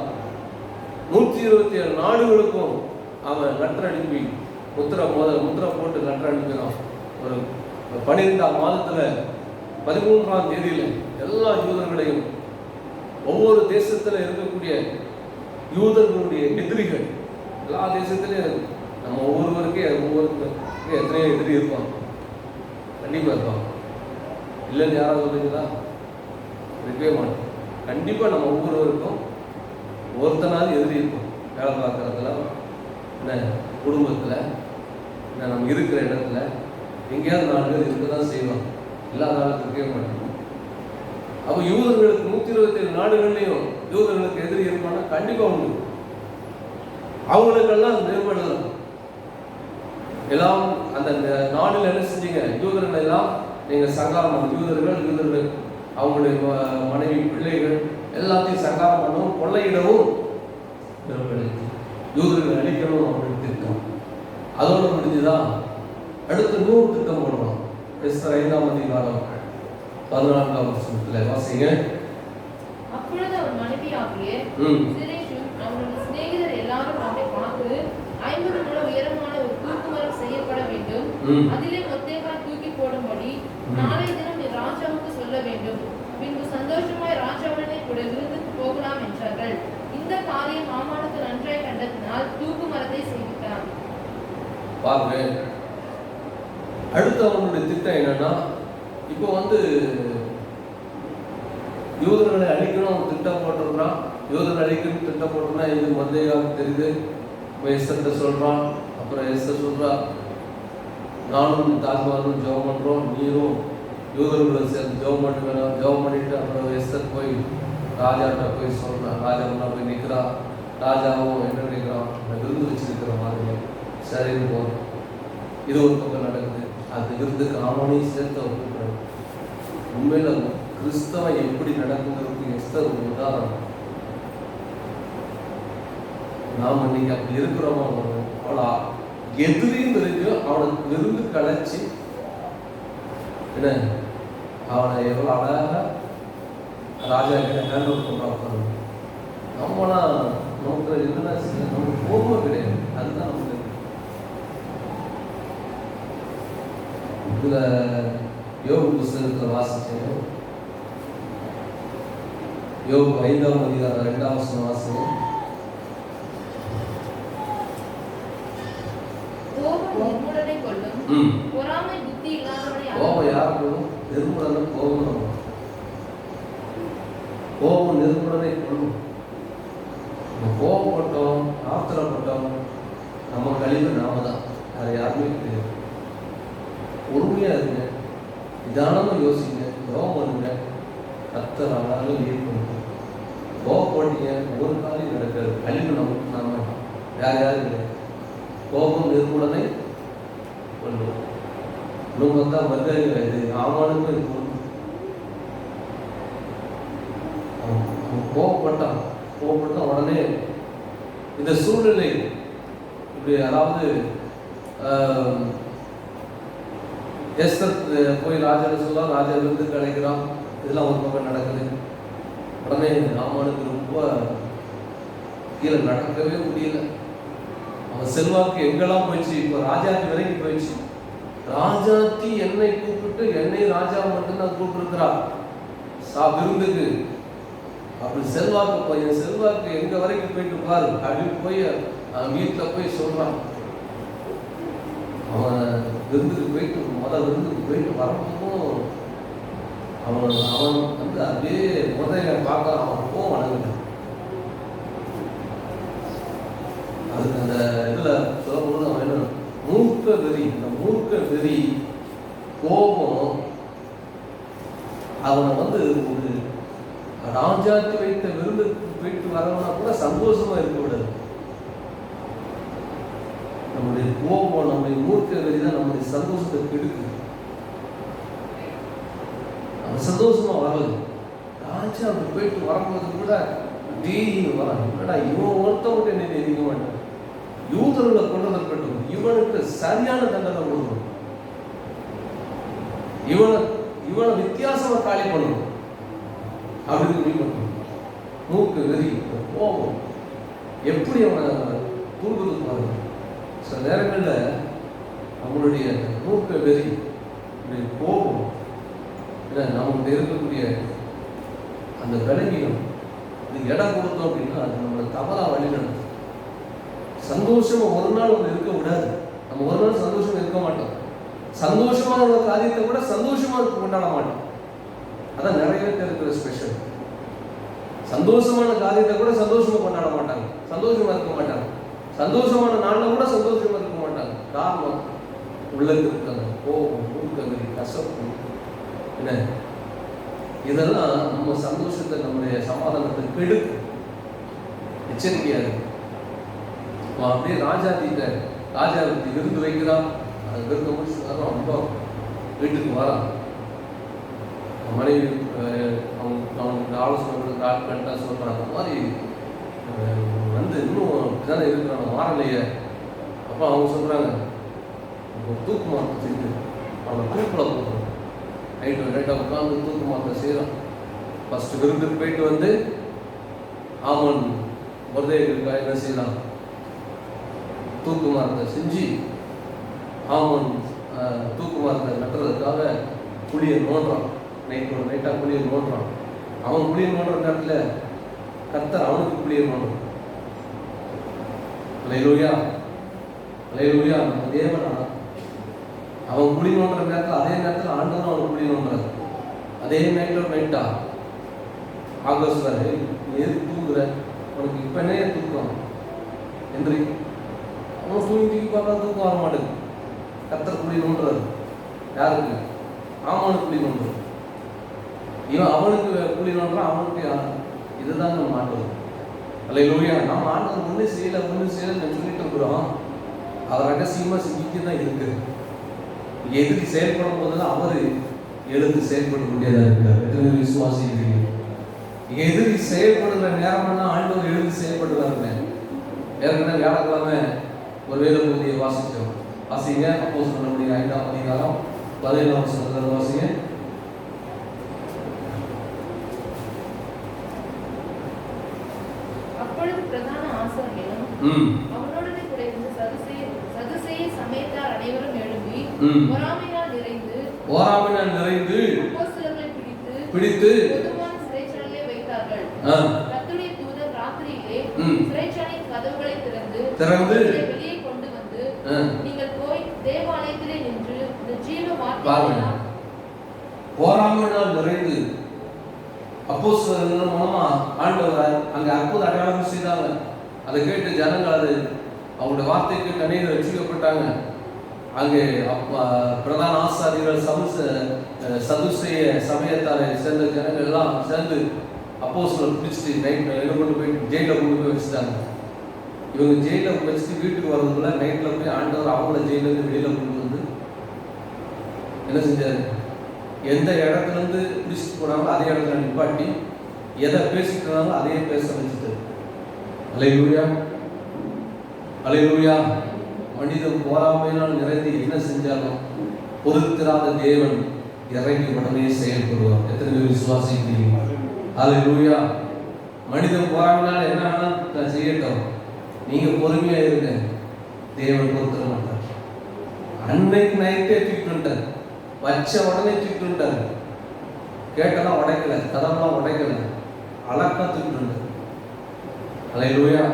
Speaker 2: 127 நாடுகளுக்கும் அவன் லெட்டர் அனுப்பி முத்திரை போட்டு லெட்டர் அனுப்பினான். ஒரு 12ஆம் மாதத்துல 13ஆம் தேதியில எல்லா யூதர்களையும், ஒவ்வொரு தேசத்துல இருக்கக்கூடிய யூதர்களுடைய எதிரிகள், எல்லா தேசத்திலையும் நம்ம ஒவ்வொருவருக்கும் எத்தனையோ எதிரி இருப்பான், கண்டிப்பா இருப்பான். இல்லைன்னு யாராவது சொல்றீங்களா? இருக்கவே மாட்டோம். கண்டிப்பா நம்ம ஒவ்வொருவருக்கும் ஒருத்தனாவது எதிரி இருக்கும். வேலை பார்க்கறதுல, என்ன குடும்பத்தில், என்ன நம்ம இருக்கிற இடத்துல எங்கேயாவது 4 பேர் இருக்க தான் செய்வோம். இல்லாத ஆளுக்கு இருக்கவே மாட்டோம். அப்போ யூதர்களுக்கு 127 நாடுகள்லையும் யூதர்களுக்கு எதிரி இருப்பான்னா கண்டிப்பாக உண்டு. அவங்களுக்கெல்லாம் மேம்படுதலாம். எல்லாம் அந்த நாடுல என்ன செஞ்சீங்க? யூதர்கள் எல்லாம் நீங்கள் சங்காரம், யூதர்கள் அவங்களுடைய மனைவி பிள்ளைகள் எல்லாத்தையும் சங்காரம் பண்ணவும், கொள்ளையிடவும், யூதர்களை அழிக்கணும் அப்படின்னு திட்டம். அதோட முடிஞ்சுதான் அடுத்து 100 திட்டம் போடுறோம். எஸ்தர் 5ஆம் அதிகாரம் 14ஆம் வசனத்துல வாசிங்க.
Speaker 3: அப்பொழுது அவர் மனைவியாகிய சிரேஷும் அவருடைய சிநேகிதர் எல்லாரும் அவரை பார்த்து 50 முழ உயரமான ஒரு தூக்குமரம் செய்யப்பட வேண்டும், அதிலே மொர்தெகாய் தூக்கி போடும்படி நாளை தினம் நீ ராஜாவுக்கு சொல்ல வேண்டும், பின்பு சந்தோஷமாய் ராஜாவுடனே கூட விருந்துக்கு போகலாம் என்றார்கள். இந்த காரியம் ஆமானுக்கு நன்றாய் கண்டதினால் தூக்கு மரத்தை செய்வித்தான்.
Speaker 2: பாருங்க, அடுத்து அவனுடைய திட்டம் என்னன்னா, இப்போ யூதர்களை அழிக்கணும் திட்டம் போட்டிருக்கிறான். யூதர்களை அழிக்கணும் திட்டம் போட்டிருந்தா இது மொர்தெகாய்க்கு தெரியுது. எஸ்தர்கிட்ட சொல்றான். அப்புறம் எஸ்தர் சொல்றா, நானும் தாஜ்மஹாலும் ஜெபம் பண்றோம், நீரும் யூதர்களை சேர்ந்து ஜெபம் பண்ணுவேன். ஜெபம் பண்ணிட்டு அப்புறம் எஸ்தர் போய் ராஜாட்ட போய் சொல்றான். ராஜா போய் நிற்கிறா. ராஜாவும் என்ன நினைக்கிறான், விருந்து வச்சிருக்கிற மாதிரி சரின்னு போகிறோம். இது ஒரு பக்கம் நடக்குது. அது விருந்துக்கு ஆமானையும் சேர்த்து அவர் கூப்பிடுறாரு. உண்மையில கிறிஸ்தவம் எப்படி நடக்குங்கிறதுக்கு எஸ்தர் ஒரு உதாரணம். நாம் இன்னைக்கு அப்படி இருக்கிறோமா? அவளா எதிரியும் தெரிஞ்சு அவனுக்கு விருந்து கலைச்சி என்ன அவனை எவ்வளோ அழகா ராஜா கிட்ட ஹேண்ட் பண்ணுறான். நம்மனா நமக்கு என்ன நமக்கு பொறுமை கிடையாது. அதுதான் நமக்கு இதுல யோபு புஸ்தகத்தில் வாசிச்சேன். யோபு 5ஆம் அதிகாரம் 2ஆம் வசனம் வாசிங்க. கோபம் யார் கொள்ளும்? நிர்மூலனை கோபம். கோபம் நிர்மூலனை கொள்ளும். கோபப்பட்டோம், ஆத்திரப்பட்டோம், நம்ம கழிவு நாம தான். அது யாருமே தெரியாது. பொறுமையா இருங்க, நிதானமா யோசிங்க, கோபம் பண்ணுங்க. கர்த்தர் ஆனாலும் லீட் பண்ணுங்க. கோபப்பட்டீங்க ஒரு காரியம் நடக்காது. கழிவு நமக்கு நாம வேற யாரும் இல்லை. கோபம் நிர்மூலனை கொள்ளும். இன்னும் பார்த்தா மர்தெகாய் இது ஆமானுக்கும் இது கோபப்பட்டான். உடனே இந்த சூழ்நிலை இப்படி அதாவது எஸ்தர் போய் ராஜா சொல்ல, ராஜா விருந்து கிடைக்கிறான். இதெல்லாம் ஒரு பக்கம் நடக்குது. உடனே ஆமானுக்கு ரொம்ப கீழே நடக்கவே முடியல. அவன் செல்வாக்கு எங்கெல்லாம் போயிடுச்சு. இப்போ ராஜாக்கு வரைக்கும் போயிடுச்சு. ராஜாத்தி என்னை கூப்பிட்டு, என்னை ராஜா மட்டும்தான் கூப்பிட்டுருக்கிறா விருந்துக்கு. அப்படி செல்வாக்கு போய் செல்வாக்கு எங்க வரைக்கும் போயிட்டு பாரு அப்படின்னு போய் வீட்டில் போய் சொல்றான். அவன் விருந்துக்கு போயிட்டு விருந்துக்கு போயிட்டு வரும்போதும் அவன் அப்படியே பார்க்க அவன் போக வணங்குறான். அதுக்கு அந்த இதுல சொல்லப்படுது, அவன் என்ன மூர்க்க வெறி. இந்த மூர்க்க வெறி கோபம் அவனை ஒரு ராஜாத்தி வைத்த விருந்துக்கு போயிட்டு வரவனா கூட சந்தோஷமா இருக்க விடாது. நம்முடைய கோபம், நம்முடைய மூர்க்க வெறி தான் நம்முடைய சந்தோஷத்தை கெடுக்குது. அவன் சந்தோஷமா வரது. ராஜா அப்படி போயிட்டு வரும்போது கூட வரான். என்னடா இவன் ஒருத்தவங்க என்ன எதிர்க்க மாட்டான். யூதர்களை கொண்டதற்கட்டும் இவனுக்கு சரியான தண்டனை கொடுக்கணும். இவனை வித்தியாசமா காலி பண்ணணும் அப்படின்னு முடிவு பண்ணணும். மூக்கு வெறி கோபம் எப்படி அவனை தூண்டுறது பாருங்க. சில நேரங்களில் நம்மளுடைய மூக்க வெறி கோபம் நமக்கு இருக்கக்கூடிய அந்த விலங்கினம் இது இடம் கொடுத்தோம் அப்படின்னா அது நம்மளை தவறா வழி நடக்கும். சந்தோஷமா ஒரு நாள் ஒன்று இருக்க விடாது. நம்ம ஒரு நாள் சந்தோஷமா இருக்க மாட்டோம். சந்தோஷமான ஒரு காரியத்தை கூட சந்தோஷமா கொண்டாட மாட்டோம். அதான் நிறைய பேர் இருக்கிற ஸ்பெஷல். சந்தோஷமான காரியத்தை கூட சந்தோஷமா கொண்டாட மாட்டாங்க, சந்தோஷமா இருக்க மாட்டாங்க. சந்தோஷமான நாள்ல கூட சந்தோஷமா இருக்க மாட்டாங்க. காரணம் உள்ளது இருக்காங்க கோபம், மூர்க்கவெறி, கசப்பு. என்ன இதெல்லாம் நம்ம சந்தோஷத்தை, நம்முடைய சமாதானத்தை கெடுக்கும். எச்சரிக்கையா இருக்கு. அப்படியே ராஜாவுக்கு விருந்து வைக்கிறான். அந்த விருந்து முடிச்சு வரோம், ரொம்ப வீட்டுக்கு வரான். மனைவி அவனுக்கு ஆலோசனை கரெக்டாக சொல்கிறான். அந்த மாதிரி இன்னும் தானே இருக்கிறான், மாறலையே. அப்போ அவங்க சொல்கிறாங்க, தூக்கு மாற்ற செஞ்சு அவனை தூக்கில் போடுறோம். நைட்டாக உட்காந்து தூக்கு மாத்திரை செய்கிறான். ஃபஸ்ட்டு விருந்துக்கு போயிட்டு வந்து ஆமன் மொர்தேகாய்க்காக என்ன செய்யலாம், தூக்கு மரத்தை செஞ்சு ஆமன் தூக்கு மரத்தை நட்டுறதுக்காக புளியை நோண்டுறான். நைட்டாக புளியை நோண்டுறான். அவன் புளியை நோண்டுற நேரத்தில் கர்த்தர் அவனுக்கு புளியை நோண்டுறான். அல்லேலூயா, அல்லேலூயா. நம்ம தேவனா அவன் புளி நோண்டுற நேரத்தில் அதே நேரத்தில் ஆண்டவனும் அவன் புளி நோண்டுறாரு. அதே நைட்டா ஆகஸ்ட் வரை எது தூங்குற, உனக்கு இப்போ என்ன தூக்கம் என்று அவன் தூங்கி பார்த்தா தூக்கம் வர மாட்டேங்குது. கர்த்தர் புளி நோண்டுறாரு. யாருக்கு? ஆமானுக்கு புளி நோண்டுறாரு. இவன் அவனுக்கு புளி நோண்டுறான், அவனுக்கு இதுதான் நம்ம ஆண்டவர். அல்லேலூயா. நம்ம ஆண்டவர் ஒன்றும் செய்யலை சொல்லிட்டு இருக்கிறோம். அவர் ரகசியமாக செஞ்சுட்டு தான் இருக்குது. எதிரி செயல்படும் போதெல்லாம் அவர் எழுந்து செயல்பட முடியாதா இருக்கார். எத்தனை விசுவாசி எதிரி செயல்படுகிற நேரம்னா ஆண்டவர் எழுந்து செயல்படுவாருங்க. ஏற்கனவே வியாழக்கிழமை ஒரு வேத பகுதியை வாசித்தோம். வாசிங்க. அப்போஸ்தலர்களுடைய 5ஆம் அதிகாரம் 17ஆம் வசனத்தை வாசிங்க.
Speaker 3: அப்பொழுது பிரதான ஆசாரியனும் அவனுடனே கூட இருந்த சதுசேய சமயத்தார் அனைவரும் எழும்பி பொறாமையினால் நிறைந்து அப்போஸ்தலர்களை பிடித்து பொதுவான சிறைச்சாலையிலே வைத்தார்கள். கர்த்தருடைய தூதர் ராத்திரியிலே சிறைச்சாலையின் கதவுகளை திறந்து வெளியே கொண்டு வந்து, நீங்கள் போய் தேவாலயத்திலே நின்று இந்த ஜீவ வார்த்தைகளை
Speaker 2: பொறாமையினால் நிறைந்து அப்போஸ்தலர்கள் மூலமா ஆண்டவர் அங்கே அற்புத அடையாளம் செய்தாங்க. அதை கேட்டு ஜனங்கள் அது அவங்களுடைய வார்த்தைக்கு கண்ணீர் ரட்சிக்கப்பட்டாங்க. அங்கே பிரதான ஆசாரியர்கள் சதுசேய சமயத்தாரை சேர்ந்த ஜனங்கள் எல்லாம் சேர்ந்து அப்போஸ்தலர் பிடிச்சிட்டு நைட் கொண்டு போய் ஜெயிலில் கொண்டு போய் வச்சுட்டாங்க. இவங்க ஜெயிலில் வச்சுட்டு வீட்டுக்கு வர்றதுக்குள்ள நைட்டில் போய் ஆண்டவர் அவங்கள ஜெயிலேருந்து வெளியில் கொண்டு வந்து என்ன செஞ்சார், எந்த இடத்துலேருந்து பிடிச்சிட்டு போனாங்களோ அதே இடத்துல நிப்பாட்டி எதை பேசிட்டு இருந்தாங்களோ அதையே பேச வச்சுட்டு. அல்லேலூயா, அல்லேலூயா. மனிதன் பொறாமையினால் நிறைந்து என்ன செஞ்சாலும் பொறுத்திராத தேவன் இறங்கி உடனே செயல்படுவார். எத்தனை பேர் விசுவாசிக்கிறீங்க? அல்லேலூயா. மனிதன் பொறாமையினால் என்ன வேணாலும் செய்யட்டும், நீங்க பொறுமையா இருங்க, தேவன் பொறுத்திர மாட்டார். அன்னைக்கு நைட்டே தூக்கிட்டார், வச்ச உடனே தூக்கிட்டார். கேட்டெல்லாம் உடைக்கல, கதவெல்லாம் உடைக்கல, அழகா தூக்கிட்டார். அல்லேலூயா,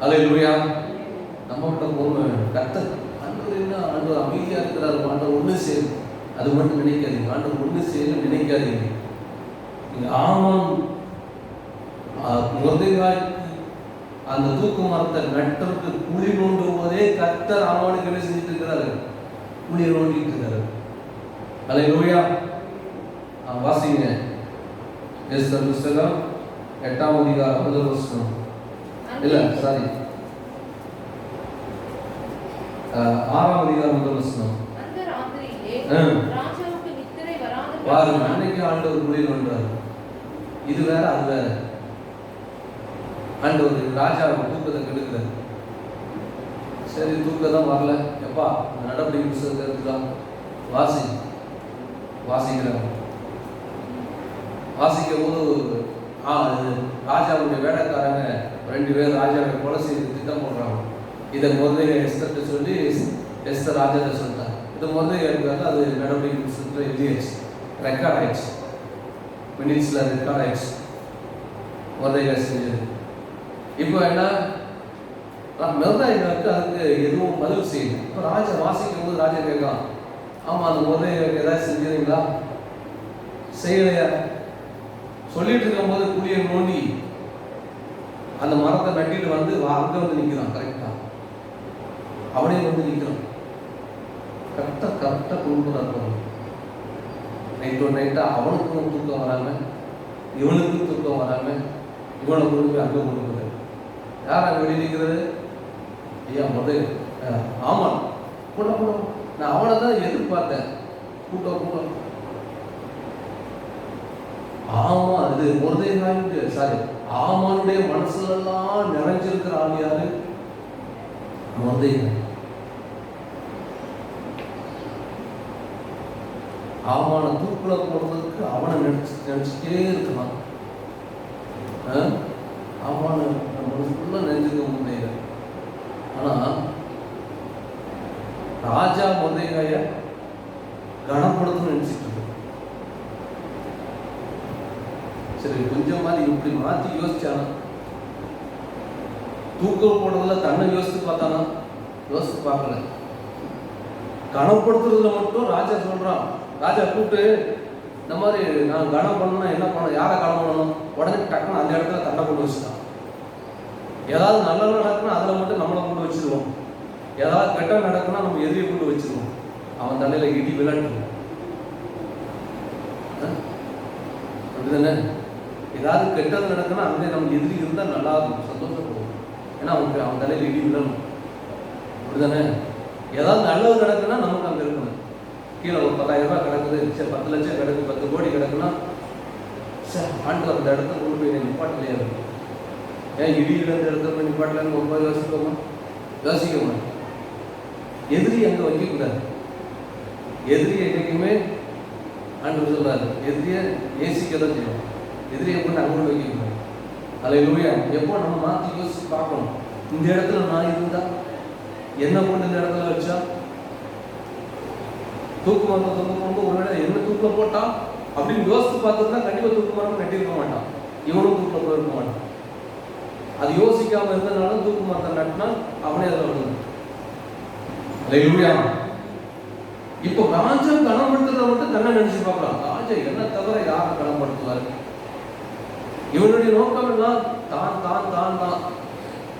Speaker 2: அல்லேலூயா. நம்ம கிட்ட பொறுமை வேணும். கர்த்தர் ஆண்டவர் என்ன, ஆண்டவர் அமைதியா இருக்கிறாரு, ஆண்டவர் ஒண்ணு செய்யும், அது மட்டும் நினைக்காதீங்க. ஆண்டவர் ஒண்ணு செய்யணும் நினைக்காதீங்க. நீங்க ஆமாம் மொர்தெகாய்க்கு அந்த தூக்கு மரத்தை நட்டருக்கு குழி நோண்டும் போதே கர்த்தர் ஆமானுக்கு என்ன செஞ்சுட்டு இருக்கிறாரு, குழியை நோண்டிட்டு இருக்கிறாரு. அல்லேலூயா. வாசிங்க. எஸ்தர் புஸ்தகம் 8ஆம் அதிகாரம் 1 வசனம். இல்ல சாரி 6ஆம் அதிகாரம் 1 வசனம்.
Speaker 3: அந்த ராத்திரியிலே ராஜாவுக்கு நித்திரை வராத
Speaker 2: பாருங்க, அன்னைக்கு ஆண்டவர் குழி நோண்டாரு. இது வேற அது வேற. ஆண்டவர் ராஜாவுக்கு தூக்கத்தை கெடுக்கிறார். சரி, தூக்கம் தான் வரல, எப்பா நடவடிக்கை புத்தகத்தை எடுத்துக்கலாம், வாசிக்கிறாங்க. வாசிக்கும் போது ராஜாவுடைய வேலைக்காரங்க 2 பேர் ராஜாவை கொலை செய்து திட்டம் போடுறாங்க. இதை மொர்தெகாய் எஸ்தர்ட்ட சொல்லி எஸ்தர் ராஜாவை சொல்லிட்டாங்க. இது மொர்தெகாய் இருக்காங்க, அது நடவடிக்கை புத்தகத்தில் எழுதியாச்சு, ரெக்கார்ட் ஆயிடுச்சு, மினிட்ஸ்ல ரெக்கார்ட் ஆயிடுச்சு மொர்தெகாய் செஞ்சது. இப்போ என்ன, மொர்தெகாய்க்கு அதுக்கு எதுவும் பதில் செய்யணும். இப்போ ராஜா வாசிக்கும் போது ராஜா கேட்கலாம், ஆமா அந்த மொர்தெகாய்க்கு ஏதாவது செஞ்சுறீங்களா, செய்யலையா? சொல்லிட்டு இருக்கும் போது குழியை நோண்டி அந்த மரத்தை நட்டிட்டு வந்து அங்க வந்து நிற்கிறான். கரெக்டா அவனே வந்து நிற்கிறான். கரெக்டா கொடுக்குறான். நைட்டா அவனுக்கும் தூக்கம் வராம, இவனுக்கும் தூக்கம் வராம, இவனை கொண்டு போய் அங்க கொடுக்குறாரு. யார் அங்க வெளியே நிற்கிறது? ஐயா மொர்தெகாய். ஆமா கூட நான் அவனை தான் எதிர்பார்த்தேன். கூட்டம் ஆமா, அது மொர்தெகாய்க்கு சாரி ஆமானுடைய மனசுல எல்லாம் நிறைஞ்சிருக்கிற ஆள் யாரு? மொர்தெகாய். அவனை தூக்குல போடுறதுக்கு அவனை நினைச்சிட்டே இருக்கலாம். அவனை நம்மளுக்குள்ள நினைஞ்சுக்க முடியல. ஆனா ராஜா மொர்தெகாய கனப்படுத்தணும்னு நினைச்சிட்டு இருக்கு. சரி, கொஞ்சம் மாதிரி இப்படி மாத்தி யோசிச்சானா? தூக்கம் போடுறதுல தன்னை யோசித்து பார்த்தானா? யோசித்து பார்க்கல. கனப்படுத்துறதுல மட்டும் ராஜா சொல்றான். ராஜா கூப்பிட்டு இந்த மாதிரி நான் கனம் பண்ணணும், என்ன பண்ணணும், யாரை கனம் பண்ணணும், உடனே டக்குன்னு அந்த இடத்துல தன்னை கொண்டு வச்சுட்டான். ஏதாவது நல்லது நடக்குன்னா அதில் மட்டும் நம்மளை கொண்டு வச்சிருவோம். ஏதாவது கெட்ட நடக்குன்னா நம்ம எதிரியை கொண்டு வச்சிருவோம். அவன் தலையில இடி விளையாட்டு. அப்படிதானே? ஏதாவது கெட்டது நடக்குன்னா அங்கே நம்ம எதிரி இருந்தால் நல்லா இருக்கும், சந்தோஷப்படுவோம். ஏன்னா அவன் தலையில இடி விழணும். அப்படிதானே? ஏதாவது நல்லது நடக்குன்னா நமக்கு அங்கே இருக்கணும். கீழே ஒரு 10,000 ரூபாய் கிடக்குது, சரி 10 லட்சம் கிடக்கு, 10 கோடி கிடக்குன்னா சார் ஆண்டு அந்த இடத்துல கொண்டு போய் நிப்பாட்டலையா இருக்கும். ஏன் இடியில் இருந்த இடத்துல போய் நிப்பாட்டலன்னு ரொம்ப யோசிக்கோமா? எதிரி அங்கே வைக்கக்கூடாது. எதிரி என்றைக்குமே ஆண்டு சொல்றாரு, எதிரியை நேசிக்க தான் செய்வோம். எதிரியை கொண்டு அங்கே கொண்டு வைக்கக்கூடாது. அல்லேலூயா. எப்போ நம்ம மாற்றி யோசிச்சு பார்க்கணும். இந்த இடத்துல நான் இருந்தா என்ன கொண்டு இந்த இடத்துல வச்சா தூக்கு மரத்தை கொண்டு ஒருவேளை என்ன தூக்கில் போட்டா அப்படின்னு யோசித்து பார்த்துருந்தா கண்டிப்பாக தூக்கு மரம் கட்டியிருக்க மாட்டான். இவனும் தூக்கில் போயிருக்க மாட்டான். அது யோசிக்காம இருந்ததுனால தூக்கு மரத்தை நட்டினா அவனே அதில் வருது. அல்லேலூயா. இப்போ ராஜா கனப்படுத்துறத மட்டும் தன்னை நினைச்சு பார்க்கலாம். ராஜா என்ன தவிர யாரை கனப்படுத்துவார்? இவனுடைய நோக்கம் எல்லாம் தான் தான் தான் தான்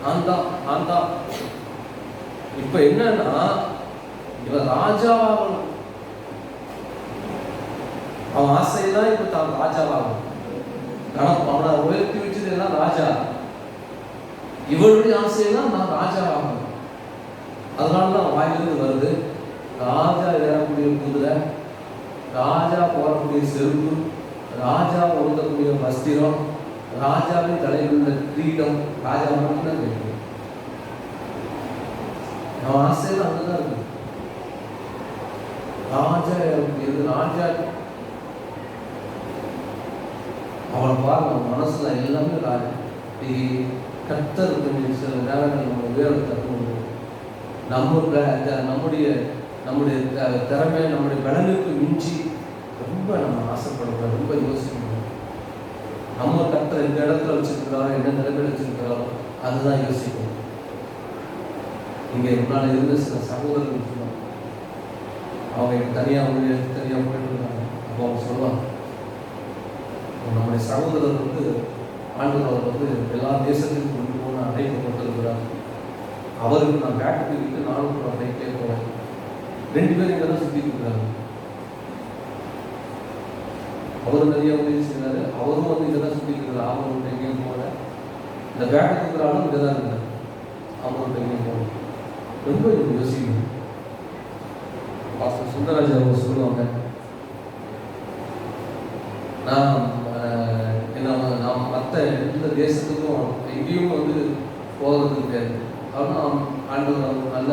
Speaker 2: நான் தான் நான் தான். இப்ப என்னன்னா இவன் ராஜாவாகணும். அவன் ஆசைதான் இப்ப தான் ராஜாவாகணும். அவனை உயர்த்தி வச்சது எல்லாம் ராஜா. இவனுடைய ஆசையெல்லாம் நான் ராஜாவாகணும். அதனாலதான் வாயிலிருந்து வருது, ராஜா ஏறக்கூடிய குதிரை, ராஜா போடக்கூடிய செருப்பு, ராஜா உடுத்தக்கூடிய வஸ்திரம், ராஜாவின் தலையில் உள்ள கிரீடம் ராஜா மட்டும்தான் கிடைக்கும். அவன் ஆசையில் அங்கதான் இருக்கு. ராஜா இருக்கு. ராஜா அவனை பாருங்க, மனசுல எல்லாமே ராஜா. கர்த்தர் சில நேரங்கள் நம்ம உயர்வு தரணும். நம்முடைய திறமை, நம்முடைய பலனுக்கு மிஞ்சி ரொம்ப நம்ம ஆசைப்படக்கூடாது, ரொம்ப யோசிக்கணும். நம்ம கர்த்தர் எந்த இடத்துல வச்சிருக்கிறாரோ, என்ன நிலைமையில வச்சிருக்கிறாரோ அதுதான் யோசிக்கணும். இங்கே முன்னாடி இருந்த சில சகோதரர்கள் சொல்லுவாங்க, அவங்க தனியாக போயிட்டு இருந்தாங்க. அப்போ அவங்க சொல்லுவாங்க, நம்முடைய சகோதரர்களுக்கு ஆண்டவர் எல்லா தேசத்திலும் கொண்டு போன அழைப்பு கொண்டிருக்கிறார். அவருக்கு நான் பேட்டரி விட்டு நானும் கூட அழைக்கே போவேன். 2 பேரும் இங்கே தான் சுற்றிட்டு இருக்கிறாங்க. அவரும் நிறைய உதவி செய்கிறாரு, அவரும் இங்கே தான் சுற்றிட்டு இருக்கிறார். அவரும் எங்கேயும் போகல. இந்த பேட்டரி இருக்கிறாலும் இங்கே தான் இருந்தார். அவரும் எங்கேயும் போகல. ரொம்ப யோசிக்கணும். பாஸ்டர் சுந்தரராஜ் அவங்க சொல்லுவாங்க, நான் மற்ற எந்த தேசத்துக்கும் எங்கேயும் போகிறதுக்கு கிடையாது. ஆனால் ஆண்டவர் நல்ல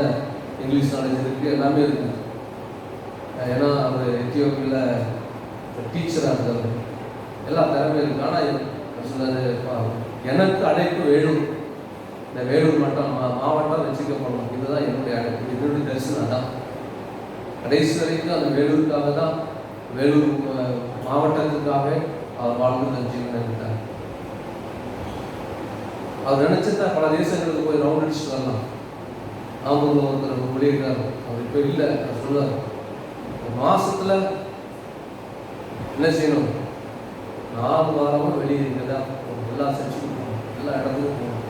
Speaker 2: இங்கிலீஷ் நாலேஜ் இருக்குது, எல்லாமே இருக்குது. ஏன்னா அவர் எத்தியோப்பியில் டீச்சராக இருக்காரு, எல்லா திறமையும் இருக்குது. ஆனால் சொன்னார், எனக்கு அழைப்பு வேலூர், இந்த வேலூர் மாவட்டம் வச்சுக்கப்படணும். இதுதான் என்னுடைய அழைப்பு, என்னுடைய தரிசனம் தான். கடைசி வரைக்கும் அந்த வேலூருக்காக தான், வேலூர் மாவட்டத்துக்காக அவர் வாழ்ந்து ஜீவன் இருந்தார். அவர் நினைச்சிருந்தா பல தேசங்களுக்கு போய் ரவுண்ட் அடிச்சுட்டு வரலாம். அவங்க ஒருத்தர் ஊழியக்கார், அவர் இப்போ இல்லை. அவர் சொல்லுவார், ஒரு மாசத்துல என்ன செய்யணும், 4 வாரமும் வெளியே இருக்கிறதா எல்லா செஞ்சுட்டு போகணும், எல்லா இடத்துக்கும் போகணும்.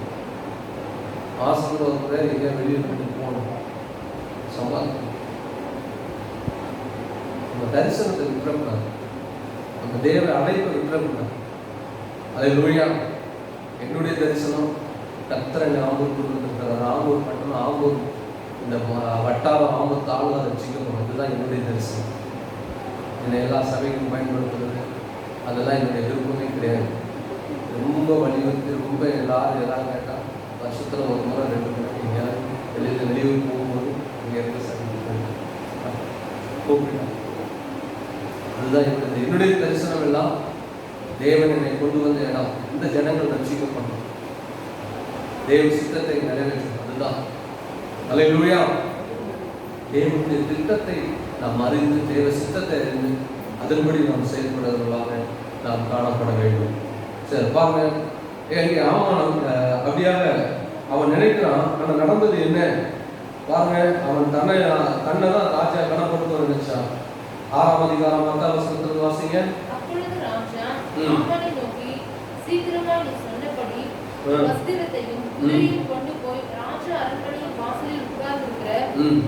Speaker 2: மாசத்துல ஒரு முறை எங்கேயா வெளியே போகணும், சம்பாதிக்கணும். நம்ம தரிசனத்தை விட்டுறக்கூடாது, நம்ம தேவ அழைப்பை விட்டுறக்கூடாது. அல்லேலூயா. என்னுடைய தரிசனம் கர்த்தரை ஆம்பூர் கொடுத்துருக்கிறார். ஆம்பூர் பட்டணம், ஆம்பூர் இந்த வட்டாரம், ஆம்பூர் தாழ்வா ரசிக்கப்படும். இதுதான் என்னுடைய தரிசனம். என்னை எல்லா சபைக்கும் பயன்படுத்துறது அதெல்லாம் என்னுடைய விருப்பமே கிடையாது. ரொம்ப வலியுறுத்தி ரொம்ப எல்லாரும் கேட்டால் வருஷத்தில் ஒரு முறை 2 முறை எங்கேயாவது வெளியூர் போகும்போது இங்கே இருக்க சபைக்கு கூப்பிட்டேன். அதுதான் என்னுடைய தரிசனம் எல்லாம் தேவன் என்னை கொண்டு வந்த இடம், இந்த ஜனங்கள் ரட்சிக்கப்படணும், தேவ சித்தத்தை நிறைவேற்றணும். அதுதான் அல்லேலூயா. தேவனுடைய திட்டத்தை நாம் அறிந்து, தேவ சித்தத்தை அறிந்து அதன்படி நாம் செயல்படுவதாக நாம் காணப்பட வேண்டும். சரி பாருங்க, அவன் அப்படியாக அவன் நினைக்கிறான். ஆனால் நடந்தது என்ன பாருங்க. அவன் தன்னை தான் ராஜா கணப்படுத்த நினைச்சான். 6ஆம் அதிகாரம் 10ஆம் வசனத்தில் வாசிங்க.
Speaker 3: அப்பொழுது ராஜா ஆமானை நோக்கி, சீக்கிரமாய் நீ சொன்னபடி வஸ்திரத்தையும் குதிரையும் கொண்டு போய் ராஜா அரண்மனையின் வாசலில் உட்கார்ந்திருக்கிற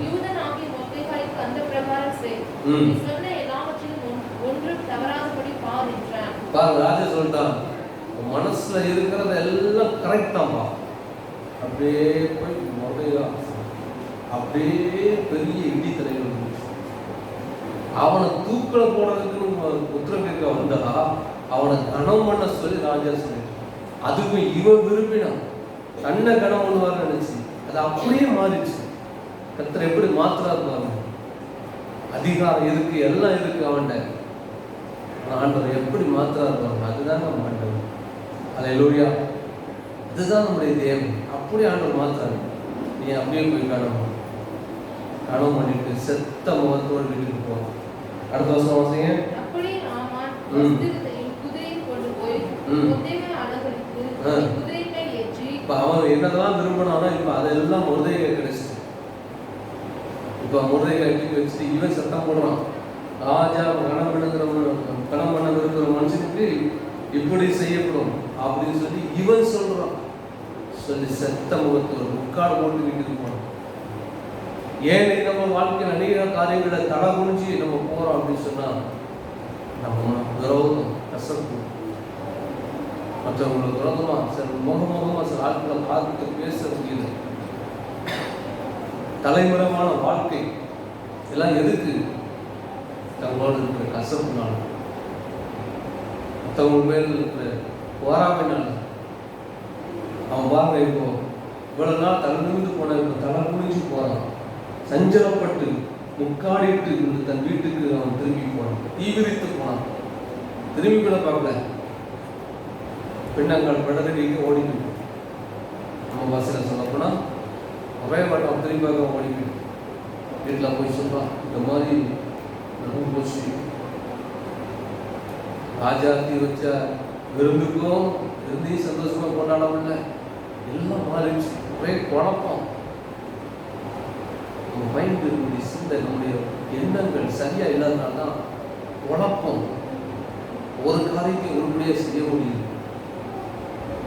Speaker 3: யூதனாகிய மொர்தெகாய்க்கு அந்த பிரகாரம் செய். நீ சொன்ன எல்லாவற்றிலும் ஒன்றும் தவறாதபடி பார் என்றான்.
Speaker 2: பாரு, ராஜா சொல்லிட்டான், மனசுல இருக்கிறத எல்லாம் கரெக்ட் தான்ப்பா. அப்படியே போய் மொர்தெகாய் அப்படியே பெரிய இடி தலைவர் அவனை தூக்கல போனதுக்கு உத்தரவிக்க வந்தா அவனை கணம் பண்ண சொல்லி ராஜா சொல்லிட்டான். அதுக்கும் இவன் விரும்பினான், தன்னை கணம் பண்ணுவார்னு நினைச்சு அது அப்படியே மாறிடுச்சு. கர்த்தர் எப்படி மாத்துறாரு பாருங்க. அதிகாரம் இருக்கு, எல்லாம் இருக்கு அவன்கிட்ட. ஆண்டவர் எப்படி மாத்துறாரு பாருங்க. அதுதான் நம்ம ஆண்டவர். அல்லேலூயா. இதுதான் நம்முடைய தேவன். அப்படியே ஆண்டவர் மாத்துறாரு. நீ அப்படியே போய் கனவு பண்ணிட்டு செத்த முகத்தோடு வீட்டுக்கு போவான். அடுத்த வருஷம் வாசிங்க.
Speaker 3: அப்படியே ஆமான் வஸ்திரத்தையும் குதிரையும் கொண்டு போய் மொர்தெகாய் அலங்கரித்து குதிரை மேல் ஏற்றி,
Speaker 2: இப்ப அவன் என்னதான் விரும்பினானோ இப்ப அதெல்லாம் மொர்தெகாய் கிடைச்சிட்டு, இப்ப மொர்தெகாய் தூக்கி வச்சுட்டு இவன் சத்தம் போடுறான். ராஜா கணம் பண்ண இருக்கிற மனுஷனுக்கு இப்படி செய்யப்படும் அப்படின்னு சொல்லி இவன் சொல்றான். சொல்லி செத்த முகத்தோடு முக்காடு போட்டு வீட்டுக்கு போனான். ஏன் நம்ம வாழ்க்கையில் அநேக காரியங்களை தலை குனிஞ்சு நம்ம போறோம் அப்படின்னு சொன்னா நம்ம விரோதம், கசப்பு, மற்றவங்களுக்கு விரோதமா சில முகமுகமா சில ஆட்களை பார்த்து பேச முடியுது. தலைமுறைமான வாழ்க்கை எல்லாம் எதுக்கு? தங்களோட இருக்கிற கசப்புனால, மற்றவங்க மேல் இருக்கிற போராமைனால. அவன் பாருங்க, இப்போ இவ்வளவு நாள் தலை நிமிந்து போன இப்போ தலை குனிஞ்சு போறான். சஞ்சலப்பட்டு முக்காடிட்டு தன் வீட்டுக்கு அவன் திரும்பி போனான். தீவிரித்து போனான். திரும்பி கூட பார்க்கல. பின்னங்கள் படரடிக்கு ஓடிக்கிட்டு, நம்ம பஸ்ஸில் சொல்ல போனா ஒரே மாட்டான், திரும்பி பார்க்க ஓடிக்கிட்டு வீட்டில் போய் சொல்றான், இந்த மாதிரி நடந்து போச்சு. ராஜாத்தி வச்ச விருந்துக்கும் விருந்தையும் சந்தோஷமா கொண்டாடவில்லை, எல்லாம் மாறிடுச்சு. ஒரே குழப்பம். மைண்ட் நம்முடைய சிந்தை, நம்முடைய எண்ணங்கள் சரியா இல்லாதனால தான் குழப்பம். ஒரு காரியத்தை ஒருபடியா செய்ய முடியும்.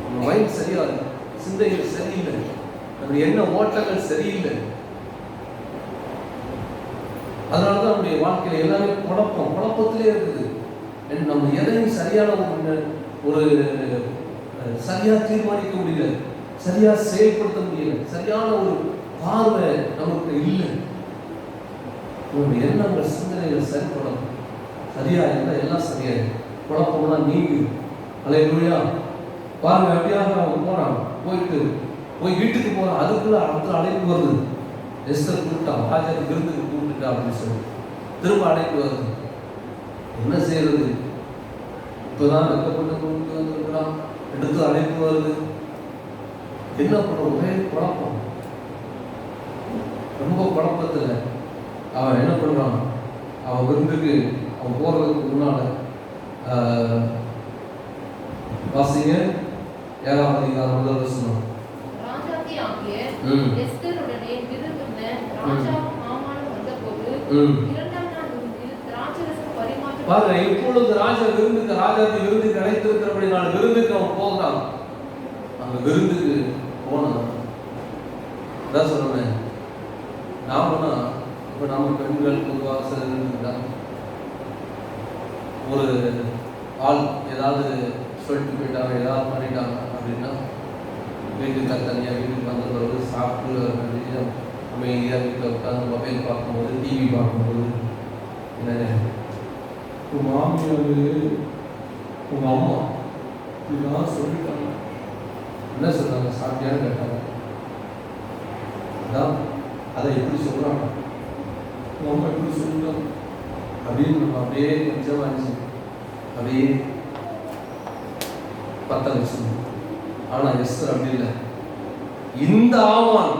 Speaker 2: நம்ம மைண்ட் சரியா, சிந்தைகள் சரியில்லை, நம்முடைய எண்ண ஓட்டங்கள் சரியில்லை. அதனாலதான் நம்முடைய வாழ்க்கையில எல்லாமே குழப்பத்திலே இருக்குது. நம்ம எதையும் சரியான ஒரு சரியா தீர்மானிக்க முடியல, சரியா செயல்படுத்த முடியல, சரியான ஒரு பார்வை நமக்கு இல்லை. உங்களுடைய எண்ணங்கள் சிந்தனைகள் செயல்படும் சரியா இருந்தால் எல்லாம் சரியாது, குழப்பம்லாம் நீங்கும். அல்லேலூயா. பாருங்க, அப்படியாக அவன் போறான். போய் வீட்டுக்கு போறான். அதுக்குள்ள அடுத்த அழைப்பு வருது. எஸ்தர் கூப்பிட்டான், ராஜாக்கு விருந்துக்கு கூப்பிட்டுட்டா அப்படின்னு சொல்லி திரும்ப அழைப்பு வருது. என்ன செய்யறது? இப்பதான் வெக்கப்பட்டு கூப்பிட்டு வந்துருக்கிறான். எடுத்து அழைப்பு வருது. என்ன பண்ற? ஒரே குழப்பம். ரொம்ப குழப்பத்துல அவன் என்ன பண்றான்? அவன் விருந்துக்கு அவன் போறதுக்கு முன்னால வாசிங்க 7ஆம் அதிகாரம் 1 வசனம்.
Speaker 3: ராஜாத்தி ஆகிய எஸ்தருடனே விருந்துண்ண ராஜாவும் ஆமானும் வந்தபோது 2ஆம் நாள் விருந்தில் திராட்சரசம் பரிமாற்றம்.
Speaker 2: பாருங்க, இப்பொழுது ராஜாத்தி விருந்துக்கு அழைத்திருக்கிறபடினால விருந்துக்கு அவன் போகிறான். அந்த விருந்துக்கு போனான். அதான் சொல்றேன், நாமனா இப்போ நம்ம பெண்கள் பொதுவாக சில ஒரு ஆள் ஏதாவது சொல்லிட்டு போயிட்டாங்க, ஏதாவது பண்ணிட்டாங்க அப்படின்னா வீட்டுக்கு தனியாக வீட்டுக்கு வந்த பிறகு சாப்பிட்டு அமைதியாக வீட்டில் உட்காந்து மொபைல் பார்க்கும்போது, டிவி பார்க்கும்போது என்ன உங்கள் மாமியார் உங்கள் அம்மா இப்படிலாம் சொல்லிட்டாங்க. என்ன சொல்கிறாங்க? சாப்பிட்டியான்னு கேட்டாங்க. அதான் அதை எப்படி சொல்கிறாங்க? உங்கள் அம்மா எப்படி சொல்லிட்டாங்க? அப்படின்னு நம்ம அப்படியே கொஞ்சம் அடிச்சு அப்படியே பத்த வச்சு. ஆனா எஸ்தர் அப்படி இல்லை. இந்த ஆமான்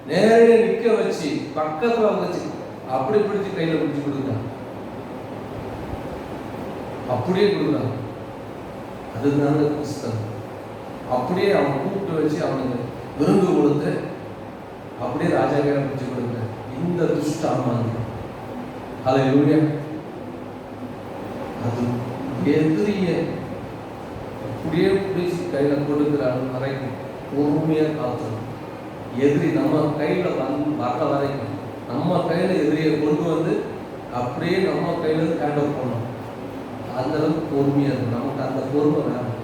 Speaker 2: நேரடியாக நிற்க வச்சு பக்கத்துல வச்சு அப்படி பிடிச்சு கையில பிடிச்சு கொடுக்குறான், அப்படியே கொடுக்குறான். அதுதாங்க கிறிஸ்தவம். அப்படியே அவன் கூப்பிட்டு வச்சு அவனுக்கு விருந்து கொடுத்து அப்படியே ராஜா கையில பிடிச்சு கொடுக்குற இந்த துஷ்ட ஆமான். ஹல்லேலூயா. அது எதிரிய அப்படியே பிடிச்சி கையில கொடுக்குற வரைக்கும் பொறுமையா காத்துடும். எதிரி நம்ம கையில வர்ற வரைக்கும் நம்ம கையில எதிரியை கொண்டு வந்து அப்படியே நம்ம கையில இருந்து ஹேண்ட் ஓவர் பண்ணணும். அந்த அளவுக்கு பொறுமையா இருக்கும். நமக்கு அந்த பொறுமை வேணும்.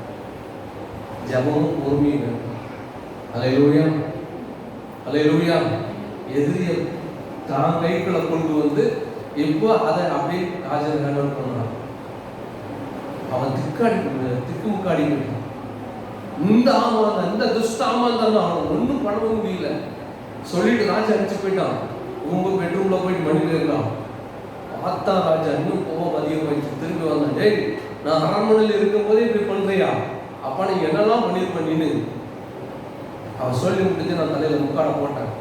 Speaker 2: ஜபமும் பொறுமையும் வேணும். ஹல்லேலூயா, ஹல்லேலூயா. எதிரியை தான் கைக்குள்ள கொண்டு வந்து இப்போ அதை அப்படியே ராஜா ஹேண்ட் ஓவர் பண்ணலாம். அவன் திக்குமுக்காடி இந்த ஆமான் இந்த துஷ்ட ஆமான் தான் அவன் ஒன்றும் பண்ணவும் முடியல. சொல்லிட்டு ராஜா அடிச்சு போயிட்டான். உங்க பெட்ரூம்ல போயிட்டு மணிக்கு இருக்கான். பார்த்தா ராஜா இன்னும் கோவம் அதிகமாயிடுச்சு. திரும்பி வந்தான். டேய், நான் அரண்மனையில் இருக்கும் போதே இப்படி பண்றியா? அப்பா நீ என்னெல்லாம் பண்ணிருப்ப நீனு? அவன் சொல்லி முடிஞ்சு நான் தலையில முக்காட போட்டேன்,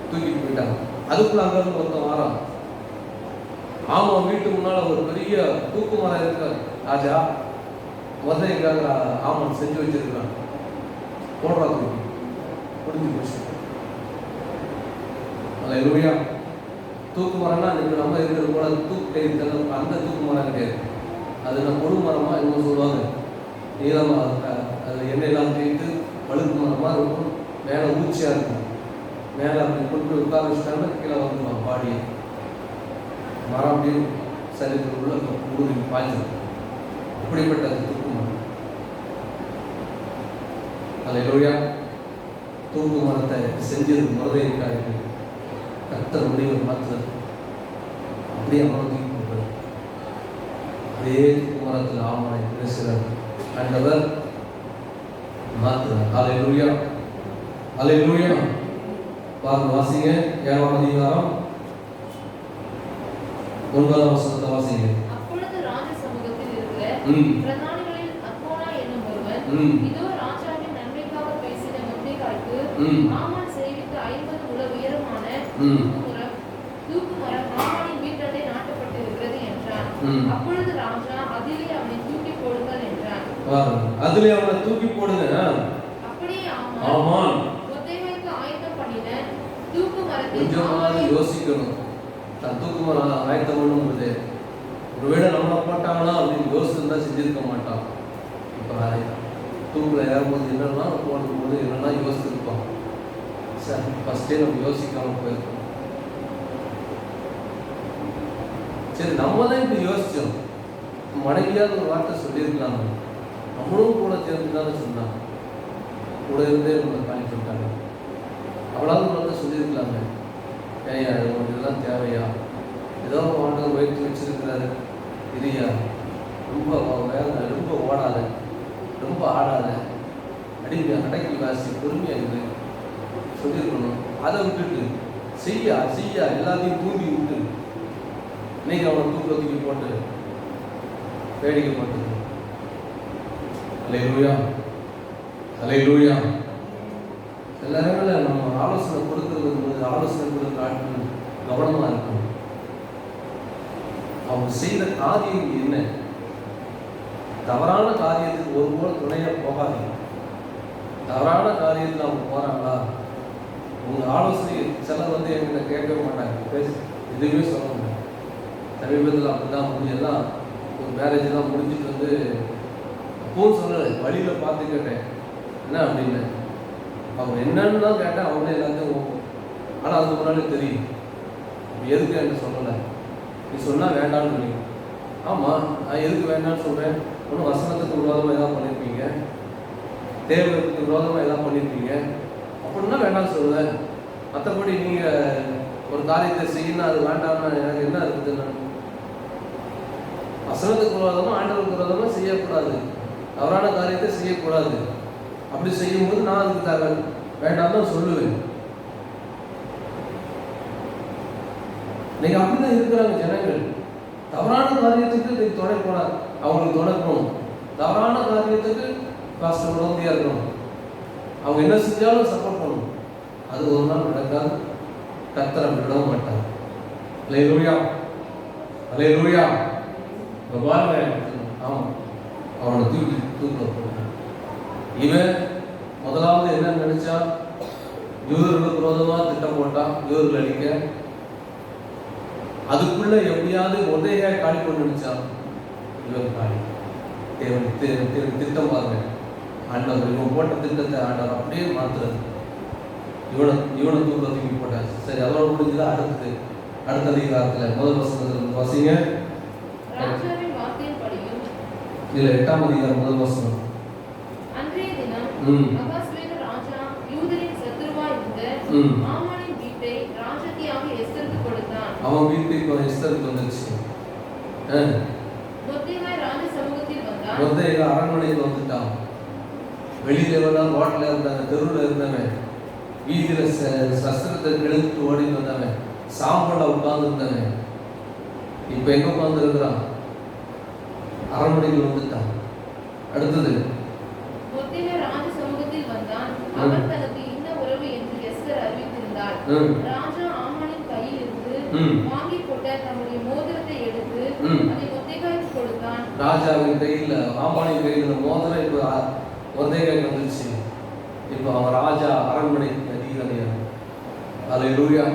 Speaker 2: தூக்கிட்டு போயிட்டாங்க. அதுக்குள்ள அங்க இருந்து ஒருத்தன் வாரான். ஆமா, வீட்டு முன்னால ஒரு பெரிய தூக்கு மரம் இருக்கு. ராஜா முதல்ல எங்காக ஆமான் செஞ்சு வச்சிருக்கான், போடுறா தூக்கி. முடிஞ்சு போச்சு. ஹல்லேலூயா. தூக்கு மரம்னா இன்னைக்கு நம்ம இருக்கிறது போல தூக்கு கை அந்த தூக்கு மரம் கிடையாது. அது நம்ம கொடு மரமா இன்னும் சொல்லுவாங்க. நீளமா அது எண்ணெயெல்லாம் தேய்த்து பழுப்பு மரமா இருக்கும். மேலே ஊச்சியா இருக்கும். மேலே அப்படி கொண்டு உட்கார வச்சுட்டாங்கன்னா கீழே வந்துடுவான் பாடியை. மரம் அப்படியே சரீரத்தில் உள்ள ஊறி பாய்ஞ்சிடும். அப்படிப்பட்ட தூக்கு மரம். ஹல்லேலூயா. தூக்கு மரத்தை செஞ்சது முறையிருக்காரு. கர்த்தர் முடிவை மாற்றுறது. அப்படியே அவனை தூக்கி கொடுப்பாரு. அதே தூக்கு மரத்தில் ஆமானை பேசுகிறார். ஆண்டவர் மாற்றுறார். ஹல்லேலூயா, ஹல்லேலூயா. பாருங்க, வாசிங்க 7ஆம் அதிகாரம் 9ஆம் வசனத்தை வாசிங்க.
Speaker 3: அப்பொழுது ராஜ சமூகத்தில் இருக்கிற பிரதானிகளில் அத்மோனா என்னும் ஒருவன், இதோ ராஜாவின் நன்மைக்காக பேசின மொர்தெகாய்க்கு ஆமான் செய்வித்த 50 முழ உயரமான தூக்கு மரம் ஆமானின் வீட்டண்டை நாட்டப்பட்டிருக்கிறது என்றான். அப்பொழுது ராஜா, அதிலே அவனை தூக்கி போடுங்கள் என்றான்.
Speaker 2: அதிலே அவனை தூக்கி போடுங்க.
Speaker 3: அப்படியே
Speaker 2: ஆமான்
Speaker 3: மொர்தெகாய்க்கு ஆயத்தம் பண்ணின தூக்கு மரத்தை
Speaker 2: கொஞ்சமாவது யோசிக்கணும். தன் தூக்கு மரம் ஆயத்தம் பண்ணும்போது ஒருவேளை நம்மளை போட்டாங்களா அப்படின்னு யோசிச்சுருந்தா செஞ்சிருக்க மாட்டான். இப்போ தூக்கில் ஏறும்போது என்னெல்லாம் போடும்போது என்னெல்லாம் யோசிச்சிருப்பான். சரி, ஃபஸ்ட்டே நம்ம யோசிக்காம போயிருக்கோம். சரி, நம்ம தான் இப்படி யோசிச்சோம். மனைவியாவது ஒரு வார்த்தை சொல்லியிருக்கலாமே. நம்மளும் கூட சேர்ந்து தானே சொன்னாங்க. கூட இருந்தே நம்மளை காணி சொல்லிட்டாங்க. அவளாவது வந்து சொல்லியிருக்கலாமே. ஏயா, உங்களுக்கு இதெல்லாம் தேவையா? ஏதோ ஆண்டவர் வயிற்று வச்சிருக்கிறாரு, இல்லையா? ரொம்ப வேலை, ரொம்ப ஓடாத, ரொம்ப ஆடாத, அடிமையா கடைக்கு வாசி, பொறுமையாக இரு சொல்லியிருக்கணும். அதை விட்டுட்டு செய்யா செய்யா எல்லாத்தையும் தூண்டி விட்டு இன்னைக்கு அவனை தூக்கி போட்டு வேடிக்கை போட்டு. ஹல்லேலூயா, ஹல்லேலூயா. சில நேரங்களில் நம்ம ஆலோசனை கொடுக்கறது ஆலோசனை கொடுக்குற ஆட்கள் கவனமாக இருக்கணும். அவங்க செய்த காரியம் என்ன? தவறான காரியத்துக்கு ஒருபோது துணையாக போகாதீங்க. தவறான காரியத்தில் அவங்க போகிறாங்களா? உங்கள் ஆலோசனை சிலர் வந்து என்கிட்ட கேட்கவே மாட்டாங்க, எதுவுமே சொல்ல மாட்டாங்க. சமீபத்தில் அப்படி தான் முடிஞ்செல்லாம் ஒரு மேரேஜெல்லாம் முடிஞ்சிட்டு வந்து அப்பவும் சொல்லலை, வழியில் பார்த்து கேட்டேன் என்ன அப்படின்னு. அவங்க என்னன்னு தான் கேட்டேன். அவங்களே எல்லாத்தையும் ஓப்போம். ஆனால் அதுக்கு முன்னாடி தெரியும் எதுக்கு என்ன சொல்லலை. நீ சொன்னால் வேண்டாம்னு சொல்லி. ஆமாம், நான் எதுக்கு வேண்டாம்னு சொல்கிறேன்? ஒன்றும் வசனத்துக்கு விரோதமாக எதாவது பண்ணியிருப்பீங்க, தேவனுக்கு விரோதமாக எதாவது பண்ணியிருப்பீங்க, அப்படின்னா வேண்டாம்னு சொல்லுவேன். மற்றபடி நீங்கள் ஒரு காரியத்தை செய்யணும் அது வேண்டாம்னா எனக்கு என்ன இருக்குதுன்னு. வசனத்துக்கு விரோதமாக ஆண்டவருக்கு விரோதமாக செய்யக்கூடாது. தவறான காரியத்தை செய்யக்கூடாது. அப்படி செய்யும்போது நான் அதுக்கு வேண்டாம் தான் சொல்லுவேன். இன்னைக்கு அப்படிதான் இருக்கிறாங்க ஜனங்கள். தவறான காரியத்துக்கு நீ துணை போன அவங்களுக்கு துணைக்கணும், தவறான காரியத்துக்கு பாஸ்டர் உடந்தையா இருக்கணும், அவங்க என்ன செஞ்சாலும் சப்போர்ட் பண்ணணும். அது ஒரு நாள் நடக்காது. கர்த்தரை விடவும் மாட்டார். அல்லேலூயா, அல்லேலூயா. பாருங்க, ஆமாம், அவனை தூக்கில போட்டான். இவன் முதலாவது என்ன நினைச்சா, யூதர்களுக்கு விரோதமாக திட்டம் போட்டான், யூதர்கள் அடிக்க. அதுக்குள்ள எப்படியாவது ஒன்றையா காலி கொண்டு நினைச்சான். இவன் காலி. திட்டம் பாருங்க, ஆண்டவர் இவன் போட்ட திட்டத்தை ஆண்டவர் அப்படியே மாத்துறது. இவனை தூக்கில தூக்கி போட்டாச்சு. சரி, அதோட முடிஞ்சதா? அடுத்த அதிகாரத்தில் முதல் வசனத்தில் வாசிங்க. இதுல 8ஆம் அதிகாரம் முதல் வசனம்.
Speaker 3: அன்றைய தினம் அகாஸ்வேரு ராஜா யூதரின் சத்துருவாய் இருந்த ஆமானின் வீட்டை ராஜ்யத்தியாக எஸ்தருக்கு கொடுத்தான். அவன்
Speaker 2: வீட்டுக்கு எஸ்தருக்கு வந்துச்சு.
Speaker 3: மொர்தெகாய் ராஜ சமூகத்தில் வந்தான்.
Speaker 2: மொர்தெகாய் அரண்மனைக்கு வந்துட்டான். வெளியில எல்லாம் ரோட்ல இருந்தாங்க, தெருவில் இருந்தவன், வீதியில சஸ்திரத்தை கிழந்து ஓடி வந்தவன், சாம்பல்ல உட்கார்ந்து இருந்தவன், இப்ப எங்க உட்கார்ந்து இருக்கிறான்? அரண்மனையில் வந்துட்டான். அடுத்தது,
Speaker 3: மொர்தெகாய் ராஜ சமூகத்தில் வந்தான். அவர் தனக்கு இந்த உறவு என்று எஸ்தர் அறிவித்திருந்தாள். ராஜா ஆமானின் கையில் இருந்து வாங்கி போட்ட தம்முடைய மோதிரத்தை எடுத்து அதை மொர்தெகாய்க்கு கொடுத்தான்.
Speaker 2: ராஜாவின் கையில், ஆமானின் கையில் மோதிரம் இப்ப மொர்தெகாய் வந்துச்சு. இப்ப அவன் ராஜா அரண்மனைக்கு அதிகாரியா. அல்லேலூயா.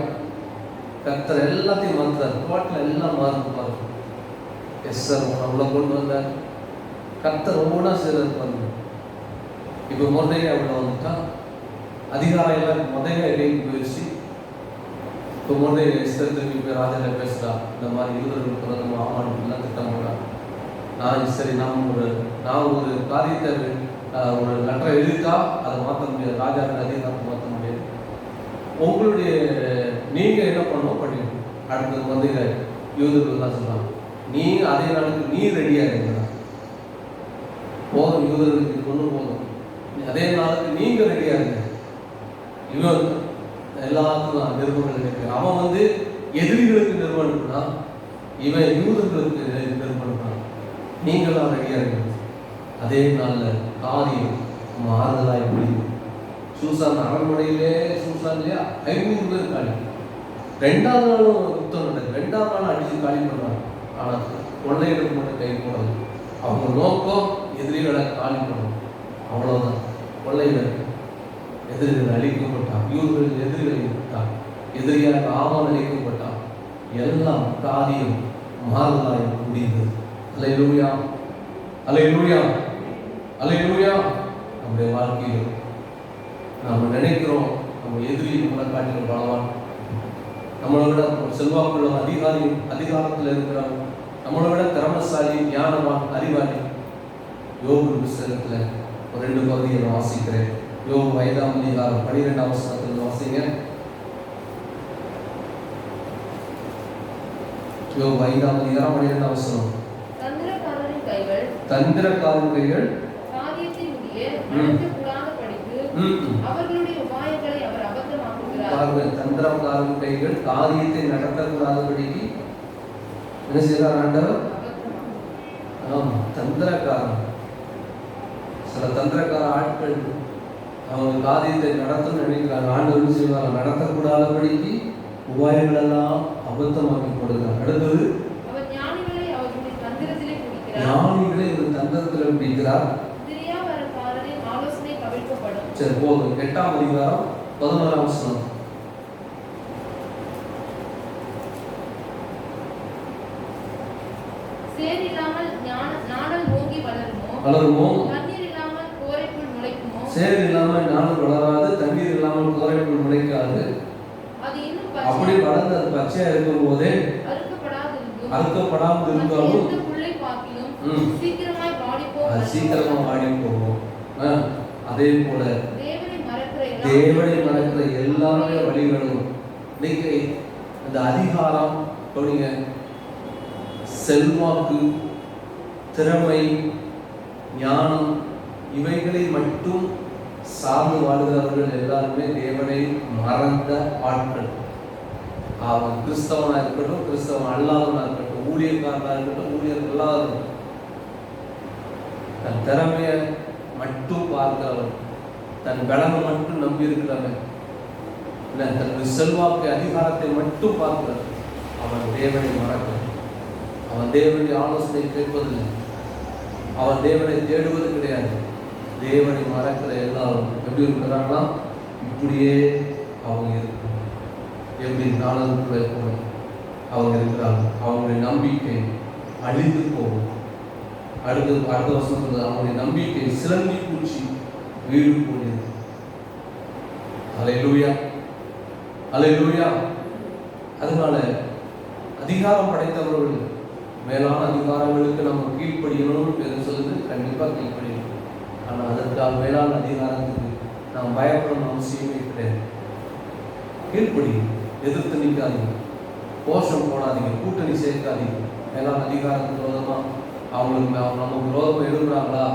Speaker 2: கர்த்தர் எல்லாத்தையும் மாற்றார். ரோட்ல எல்லாம் மாறுது. எஸ்தர் அவளை கொண்டு வந்தார். கர்த்தர் ஒவ்வொன்றா செய்யறது. இப்போ மொர்தெகாய் அவளை வந்துட்டான். அதிகாரம் எல்லாம் மொர்தெகாய் கைக்கு போயிடுச்சு. இப்போ மொர்தெகாய் எஸ்தர் திரும்பி போய் ராஜா பேசுறா, இந்த மாதிரி யூதர்களுக்கு நம்ம ஆமானுக்குலாம் திட்டம் போடுறான். சரி, நான் ஒரு காரியத்தை ஒரு லெட்டரை எழுதிட்டா அதை மாற்ற முடியாது, ராஜாவின் அதிகாரத்தை மாற்ற முடியாது. உங்களுடைய நீங்க என்ன பண்ணணும் பண்ணிடணும். அடுத்தது மொர்தெகாய் யூதர்கள் தான் சொல்றாங்க, நீ அதே நாளுக்கு நீ ரெடியா இருக்கிறா போதும், யூதர்களுக்கு கொண்டு போதும், அதே நாளுக்கு நீங்க ரெடியா இருங்க. இவன் எல்லாத்துக்கும் நிறுவனங்கள் இருக்கு. அவன் எதிரிகளுக்கு நிறுவனம்னா, இவன் யூதர்களுக்கு நிறுவனம். நீங்களாம் ரெடியா இருங்க. அதே நாள்ல காரியம் மாறுதலாய் முடியும். சூசான் அரண்மனையிலே, சூசான்லயே 500 பேர் காலி. 2ஆவது நாளும் யுத்தம் நடக்குது. 2ஆவது நாள் அடிச்சு காலி பண்றாங்க. ஆனா கொள்ளையிடம் மட்டும் கை போடல. அவங்க நோக்கம் எதிரிகளை காலி பண்ணணும், அவ்வளவுதான். கொள்ளையிடம் எதிரிகள் அழிக்கப்பட்டான், யூதர்கள் எதிரிகள் அழிக்கப்பட்டான், எதிரியாக ஆமான் அழிக்கப்பட்டான். எல்லாம் காரியம் மாறுதலாய் முடிந்தது. அல்லேலூயா, அல்லேலூயா, அல்லேலூயா. நம்முடைய வாழ்க்கையில் நாம் நினைக்கிறோம் நம்ம எதிரி நம்மளை காட்டிலும் பலவான், நம்மளை விட செல்வாக்குள்ள அதிகாரத்தில் இருக்கிறாங்க, நம்மளை விட திறமசாலி, ஞானவான், அறிவாளி. யோபு புத்தகத்தில் ஒரு 2 பகுதியை நான் வாசிக்கிறேன். யோபு 5ஆம் அதிகாரம் 12ஆம் வசனத்தில் வாசிங்க. யோபு 5ஆம் அதிகாரம் 12ஆம் வசனம். தந்திரக்காரன் கைகள்
Speaker 3: காரியத்தை முடிய நடக்கக்கூடாதபடிக்கு அவர்களுடைய உபாயங்களை அவர் அபத்தமாக்குகிறார்.
Speaker 2: தந்திரக்காரன் கைகள் காரியத்தை நடக்கக்கூடாதபடிக்கு என்ன செய்யறார் ஆண்டவர்? தந்திரக்காரன், சில தந்திரக்கார ஆட்கள் அவங்க காரியத்தை நடத்தணும்னு நினைக்கிறாங்க. ஆண்டவர் செய்வாங்க, நடத்தக்கூடாதபடிக்கு உபாயங்கள் எல்லாம் அபத்தமாக்கி கொடுக்கிறார். அடுத்தது, ஞானிகளை ஒரு தந்திரத்தில் பிடிக்கிறார். சரி, போதும். 8ஆம் அதிகாரம் 11ஆம் வசனம்.
Speaker 3: சேர் இல்லாமல் நாடல் ஓங்கி
Speaker 2: வளருமோ,
Speaker 3: தண்ணீர் இல்லாமல் கோரைக்குள் முளைக்குமோ.
Speaker 2: சேர் இல்லாமல் நாடல் வளராது, தண்ணீர் இல்லாமல் கோரைக்குள் முளைக்காது.
Speaker 3: அது இன்னும்
Speaker 2: அப்படி வளர்ந்து அது பச்சையா இருக்கும் போதே அறுக்கப்படாமல் இருந்தாலும் சீக்கிரமா வாடி போகும். அதே போல தேவனை மறக்கிற எல்லாருடைய வழிகளும் இன்னைக்கு இந்த அதிகாரம் கவனிங்க, செல்வாக்கு, திறமை, ஞானம் இவைகளை மட்டும் சார்ந்து வாழ்கிறவர்கள் எல்லாருமே தேவனை மறந்த ஆட்கள். அவன் கிறிஸ்தவனா இருக்கட்டும், கிறிஸ்தவன் அல்லாதவனா இருக்கட்டும், ஊழியக்காரனா இருக்கட்டும், ஊழியர் அல்லாத இருக்கட்டும், தன் திறமைய மட்டும் பார்க்கிறவன், தன் பலனை மட்டும் நம்பி இருக்கிறவன், தன்னுடைய செல்வாக்கு அதிகாரத்தை மட்டும் பார்க்கிறவன், அவன் தேவனை மறக்கிறான். அவன் தேவனுடைய ஆலோசனை கேட்பதில்லை, அவன் தேவனை தேடுவது கிடையாது. தேவனை மறக்கிற எல்லாரும் எப்படி இருக்கிறாங்கன்னா இப்படியே அவங்க இருக்கிறாங்க. எப்படி நாளதுக்குள்ள போய் அவங்க இருக்கிறாங்க. அவங்களுடைய நம்பிக்கை அழிந்து போகும். அடுத்த வருஷம் சொல்றது, அவங்களுடைய நம்பிக்கை சிலந்தி பூச்சி வீடு போனது. அல்லேலூயா, அல்லேலூயா. அதனால அதிகாரம் படைத்தவர்கள் மேலான அதிகாரங்களுக்கு நம்ம கீழ்ப்படியணும்னு சொல்லுது. கண்டிப்பாக கீழ்ப்படியணும். ஆனால் அதற்காக மேலான அதிகாரத்துக்கு நாம் பயப்படணும் அவசியமே கிடையாது. கீழ்ப்படியும், எதிர்த்து நிற்காதீங்க, கோஷம் போடாதீங்க, கூட்டணி சேர்க்காதீங்க. மேலான அதிகாரத்துக்கு விரோதமாக அவங்களுக்கு நமக்கு விரோதமாக எழுதுறாங்களா,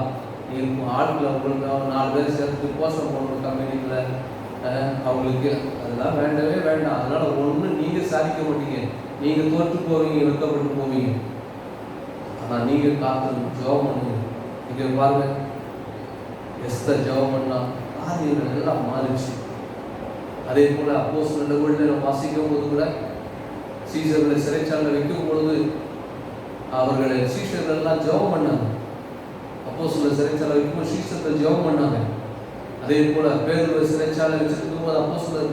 Speaker 2: ஆட்களை உங்களுக்கு 4 பேர் சேர்த்து கோஷம் போடணும் கம்பெனியில், அவங்களுக்கு அதெல்லாம் வேண்டவே வேண்டாம். அதனால் ஒன்று நீங்கள் சாதிக்க மாட்டீங்க, நீங்கள் தோற்று போவீங்க, வெட்கப்பட்டு போவீங்க. ஆனால் நீங்கள் காத்து ஜெபம் பண்ணுங்க. இங்கே பாருங்க, எஸ்தர் ஜெபம் பண்ணா காரியங்கள் எல்லாம் மாறிச்சு. அதே போல் அப்போஸ்தலர் நடவடிக்கைகளை வாசிக்கும் போது கூட சீஷர்களை சிறைச்சாலையில் வைக்கும் பொழுது அவர்களை சீஷர்கள் எல்லாம் ஜெபம் பண்ணாங்க. அப்போஸ்தலர் சிறைச்சாலை வைக்கும்போது சீஷர்கள் ஜெபம் பண்ணாங்க. அதே போல பேதுருவை சிறைச்சாலை வச்சிருக்கும் போது அப்போஸ்தலர்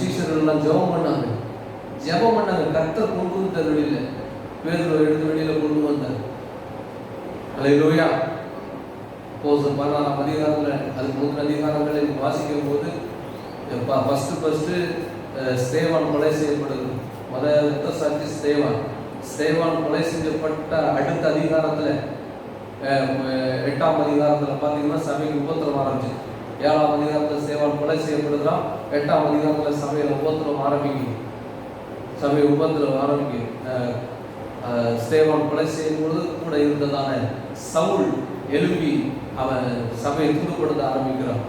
Speaker 2: சீஷர்கள் எல்லாம் ஜெபம் பண்ணாங்க. ஜெபம் பண்ணாங்க. கர்த்தர் கொண்டு வந்தார் வெளியில, பேதுருவை எடுத்து வெளியில கொண்டு வந்தார். அல்லேலூயா. அப்போஸ்தலர் 16ஆம் அதிகாரத்தில் அதுக்கு முந்தின அதிகாரங்களை வாசிக்கும் போது ஃபர்ஸ்ட் ஸ்தேவான் கொலை செய்யப்படுது. முதல் சாட்சி ஸ்தேவான் கொலை செய்யப்பட்ட அடுத்த அதிகாரத்தில் 8ஆம் அதிகாரத்தில் பார்த்தீங்கன்னா சபைக்கு உபத்திரம் ஆரம்பிச்சு. 7ஆம் அதிகாரத்தில் ஸ்தேவான் கொலை செய்யப்படுகிறான். 8ஆம் அதிகாரத்தில் சபையில் உபத்திரம் ஆரம்பிக்கும். சபை உபத்திரம் ஆரம்பிக்கும். ஸ்தேவான் கொலை செய்யும் பொழுது கூட இருந்ததான சவுல் எழுப்பி அவன் சபையை துன்பப்படுத்த ஆரம்பிக்கிறான்.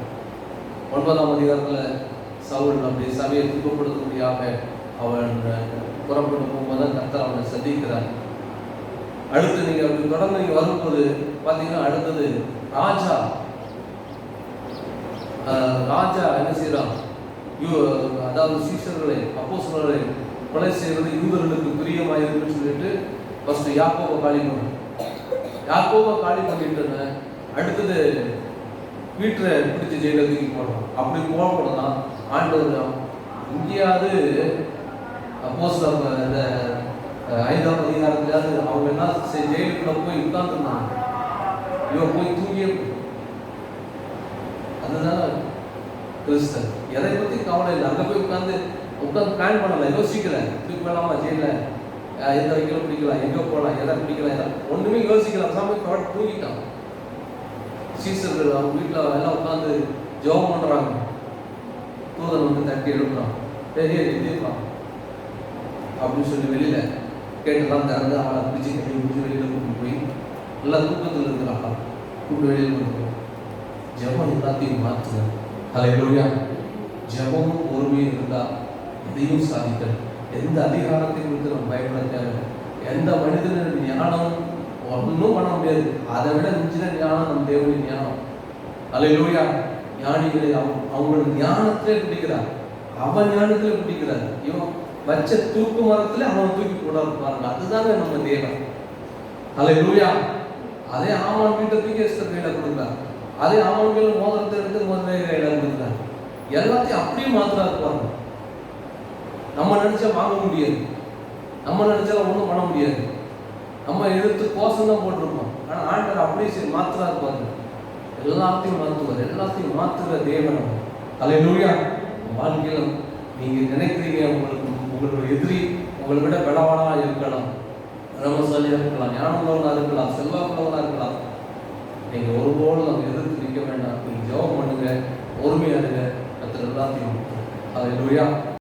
Speaker 2: 9ஆம் அதிகாரத்தில் சவுல் அப்படி சபையை துன்பப்படுத்த முடியாம அவன் புறப்பட்டு போகும்போது கர்த்தர் அவனை சந்திக்கிறார். அடுத்து நீங்க அப்படி தொடர்ந்து நீங்க வரும்போது பார்த்தீங்கன்னா அடுத்தது ராஜா என்ன செய்யறான், அதாவது சீஷர்களை அப்போஸ்தலர்களை கொலை செய்வது யூதர்களுக்கு பிரியமாயிருக்குன்னு சொல்லிட்டு ஃபர்ஸ்ட் யாக்கோபை காலி பண்ணிட்டு அடுத்தது வீட்டை பிடிச்சி ஜெயில தூக்கி போடுறோம். அப்படி போகக்கூடாதான் ஆண்டவர் இங்கேயாவது அப்போஸ்தலர் இந்த 5ஆம் அதிகாரத்திலாவது அவங்க என்ன ஜெயிலுக்குள்ள போய் உட்கார்ந்துருந்தாங்க. இவன் போய் தூங்கிய, அதுதான் கிறிஸ்தன். எதை பற்றி கவலை இல்லை. அங்கே போய் உட்காந்து பிளான் பண்ணல, யோசிக்கல. தூக்கி போகலாமா ஜெயில, எந்த வைக்கல பிடிக்கலாம், எங்கே போகலாம், எதை பிடிக்கலாம், ஒன்றுமே யோசிக்கலாம். சாமி தூங்கிட்டான். சீசர்கள் அவங்க வீட்டில் எல்லாம் உட்காந்து ஜெபம் பண்ணுறாங்க. தூதன் வந்து தட்டி எழுப்புறான், பெரிய எழுதியிருப்பான் அப்படின்னு சொல்லி வெளியில கேட்டுலாம் திறந்து அவளை பிடிச்சி கட்டி பிடிச்சி வெளியில் கூப்பிட்டு போய் நல்லா தூக்கத்தில் இருக்கிறாங்களா கூப்பிட்டு வெளியில் கொண்டு போய் ஜெபம் எல்லாத்தையும் மாற்றுவேன். அல்லேலூயா. ஜெபமும் பொறுமையும் இருந்தால் எதையும் சாதித்தல். எந்த அதிகாரத்தை குறித்து நம்ம பயப்பட தேவை. எந்த மனிதனின் ஞானம் ஒன்றும் பண்ண முடியாது. அதை விட மிஞ்சின ஞானம் நம் தேவனின் ஞானம். அல்லேலூயா. ஞானிகளை அவங்களோட ஞானத்திலே பிடிக்கிறார், அவன் ஞானத்திலே பிடிக்கிறார். இவன் வச்ச தூக்கு மரத்துல அவன் தூக்கி போடாது பாருங்க. அதுதாங்க நம்ம தேவன். அல்லேலூயா. அதே ஆமான் வீட்டை தூக்கி எஸ்தர் கையில கொடுக்குறார். அதே ஆமான் கையில மோதிரத்தை எடுத்து முதல்ல கையில கொடுக்குறார். எல்லாத்தையும் அப்படியே மாத்திரா இருப்பாங்க. நம்ம நினைச்சா வாங்க முடியாது, நம்ம நினைச்சா ஒன்றும் பண்ண முடியாது. நம்ம எடுத்து கோஷம் தான் போட்டிருப்போம். ஆனால் ஆண்டவர் அப்படியே மாத்திரா இருப்பாரு. எல்லாத்தையும் மாற்றுவார், எல்லாத்தையும் மாற்றுகிற தேவன். அல்லேலூயா. வாழ்க்கையில் நீங்க நினைக்கிறீங்க உங்களோட எதிரி உங்களை விட பலவானா இருக்கலாம், ரமசாலியா இருக்கலாம், ஞானமுள்ளவனா இருக்கலாம், செல்வாக்குள்ளவனா இருக்கலாம். நீங்க ஒருபோதும் நம்ம எதிர்த்து நிற்க வேண்டாம். நீங்க ஜெபம் பண்ணுங்க, பொறுமையா இருங்க. கர்த்தர் எல்லாத்தையும். அல்லேலூயா.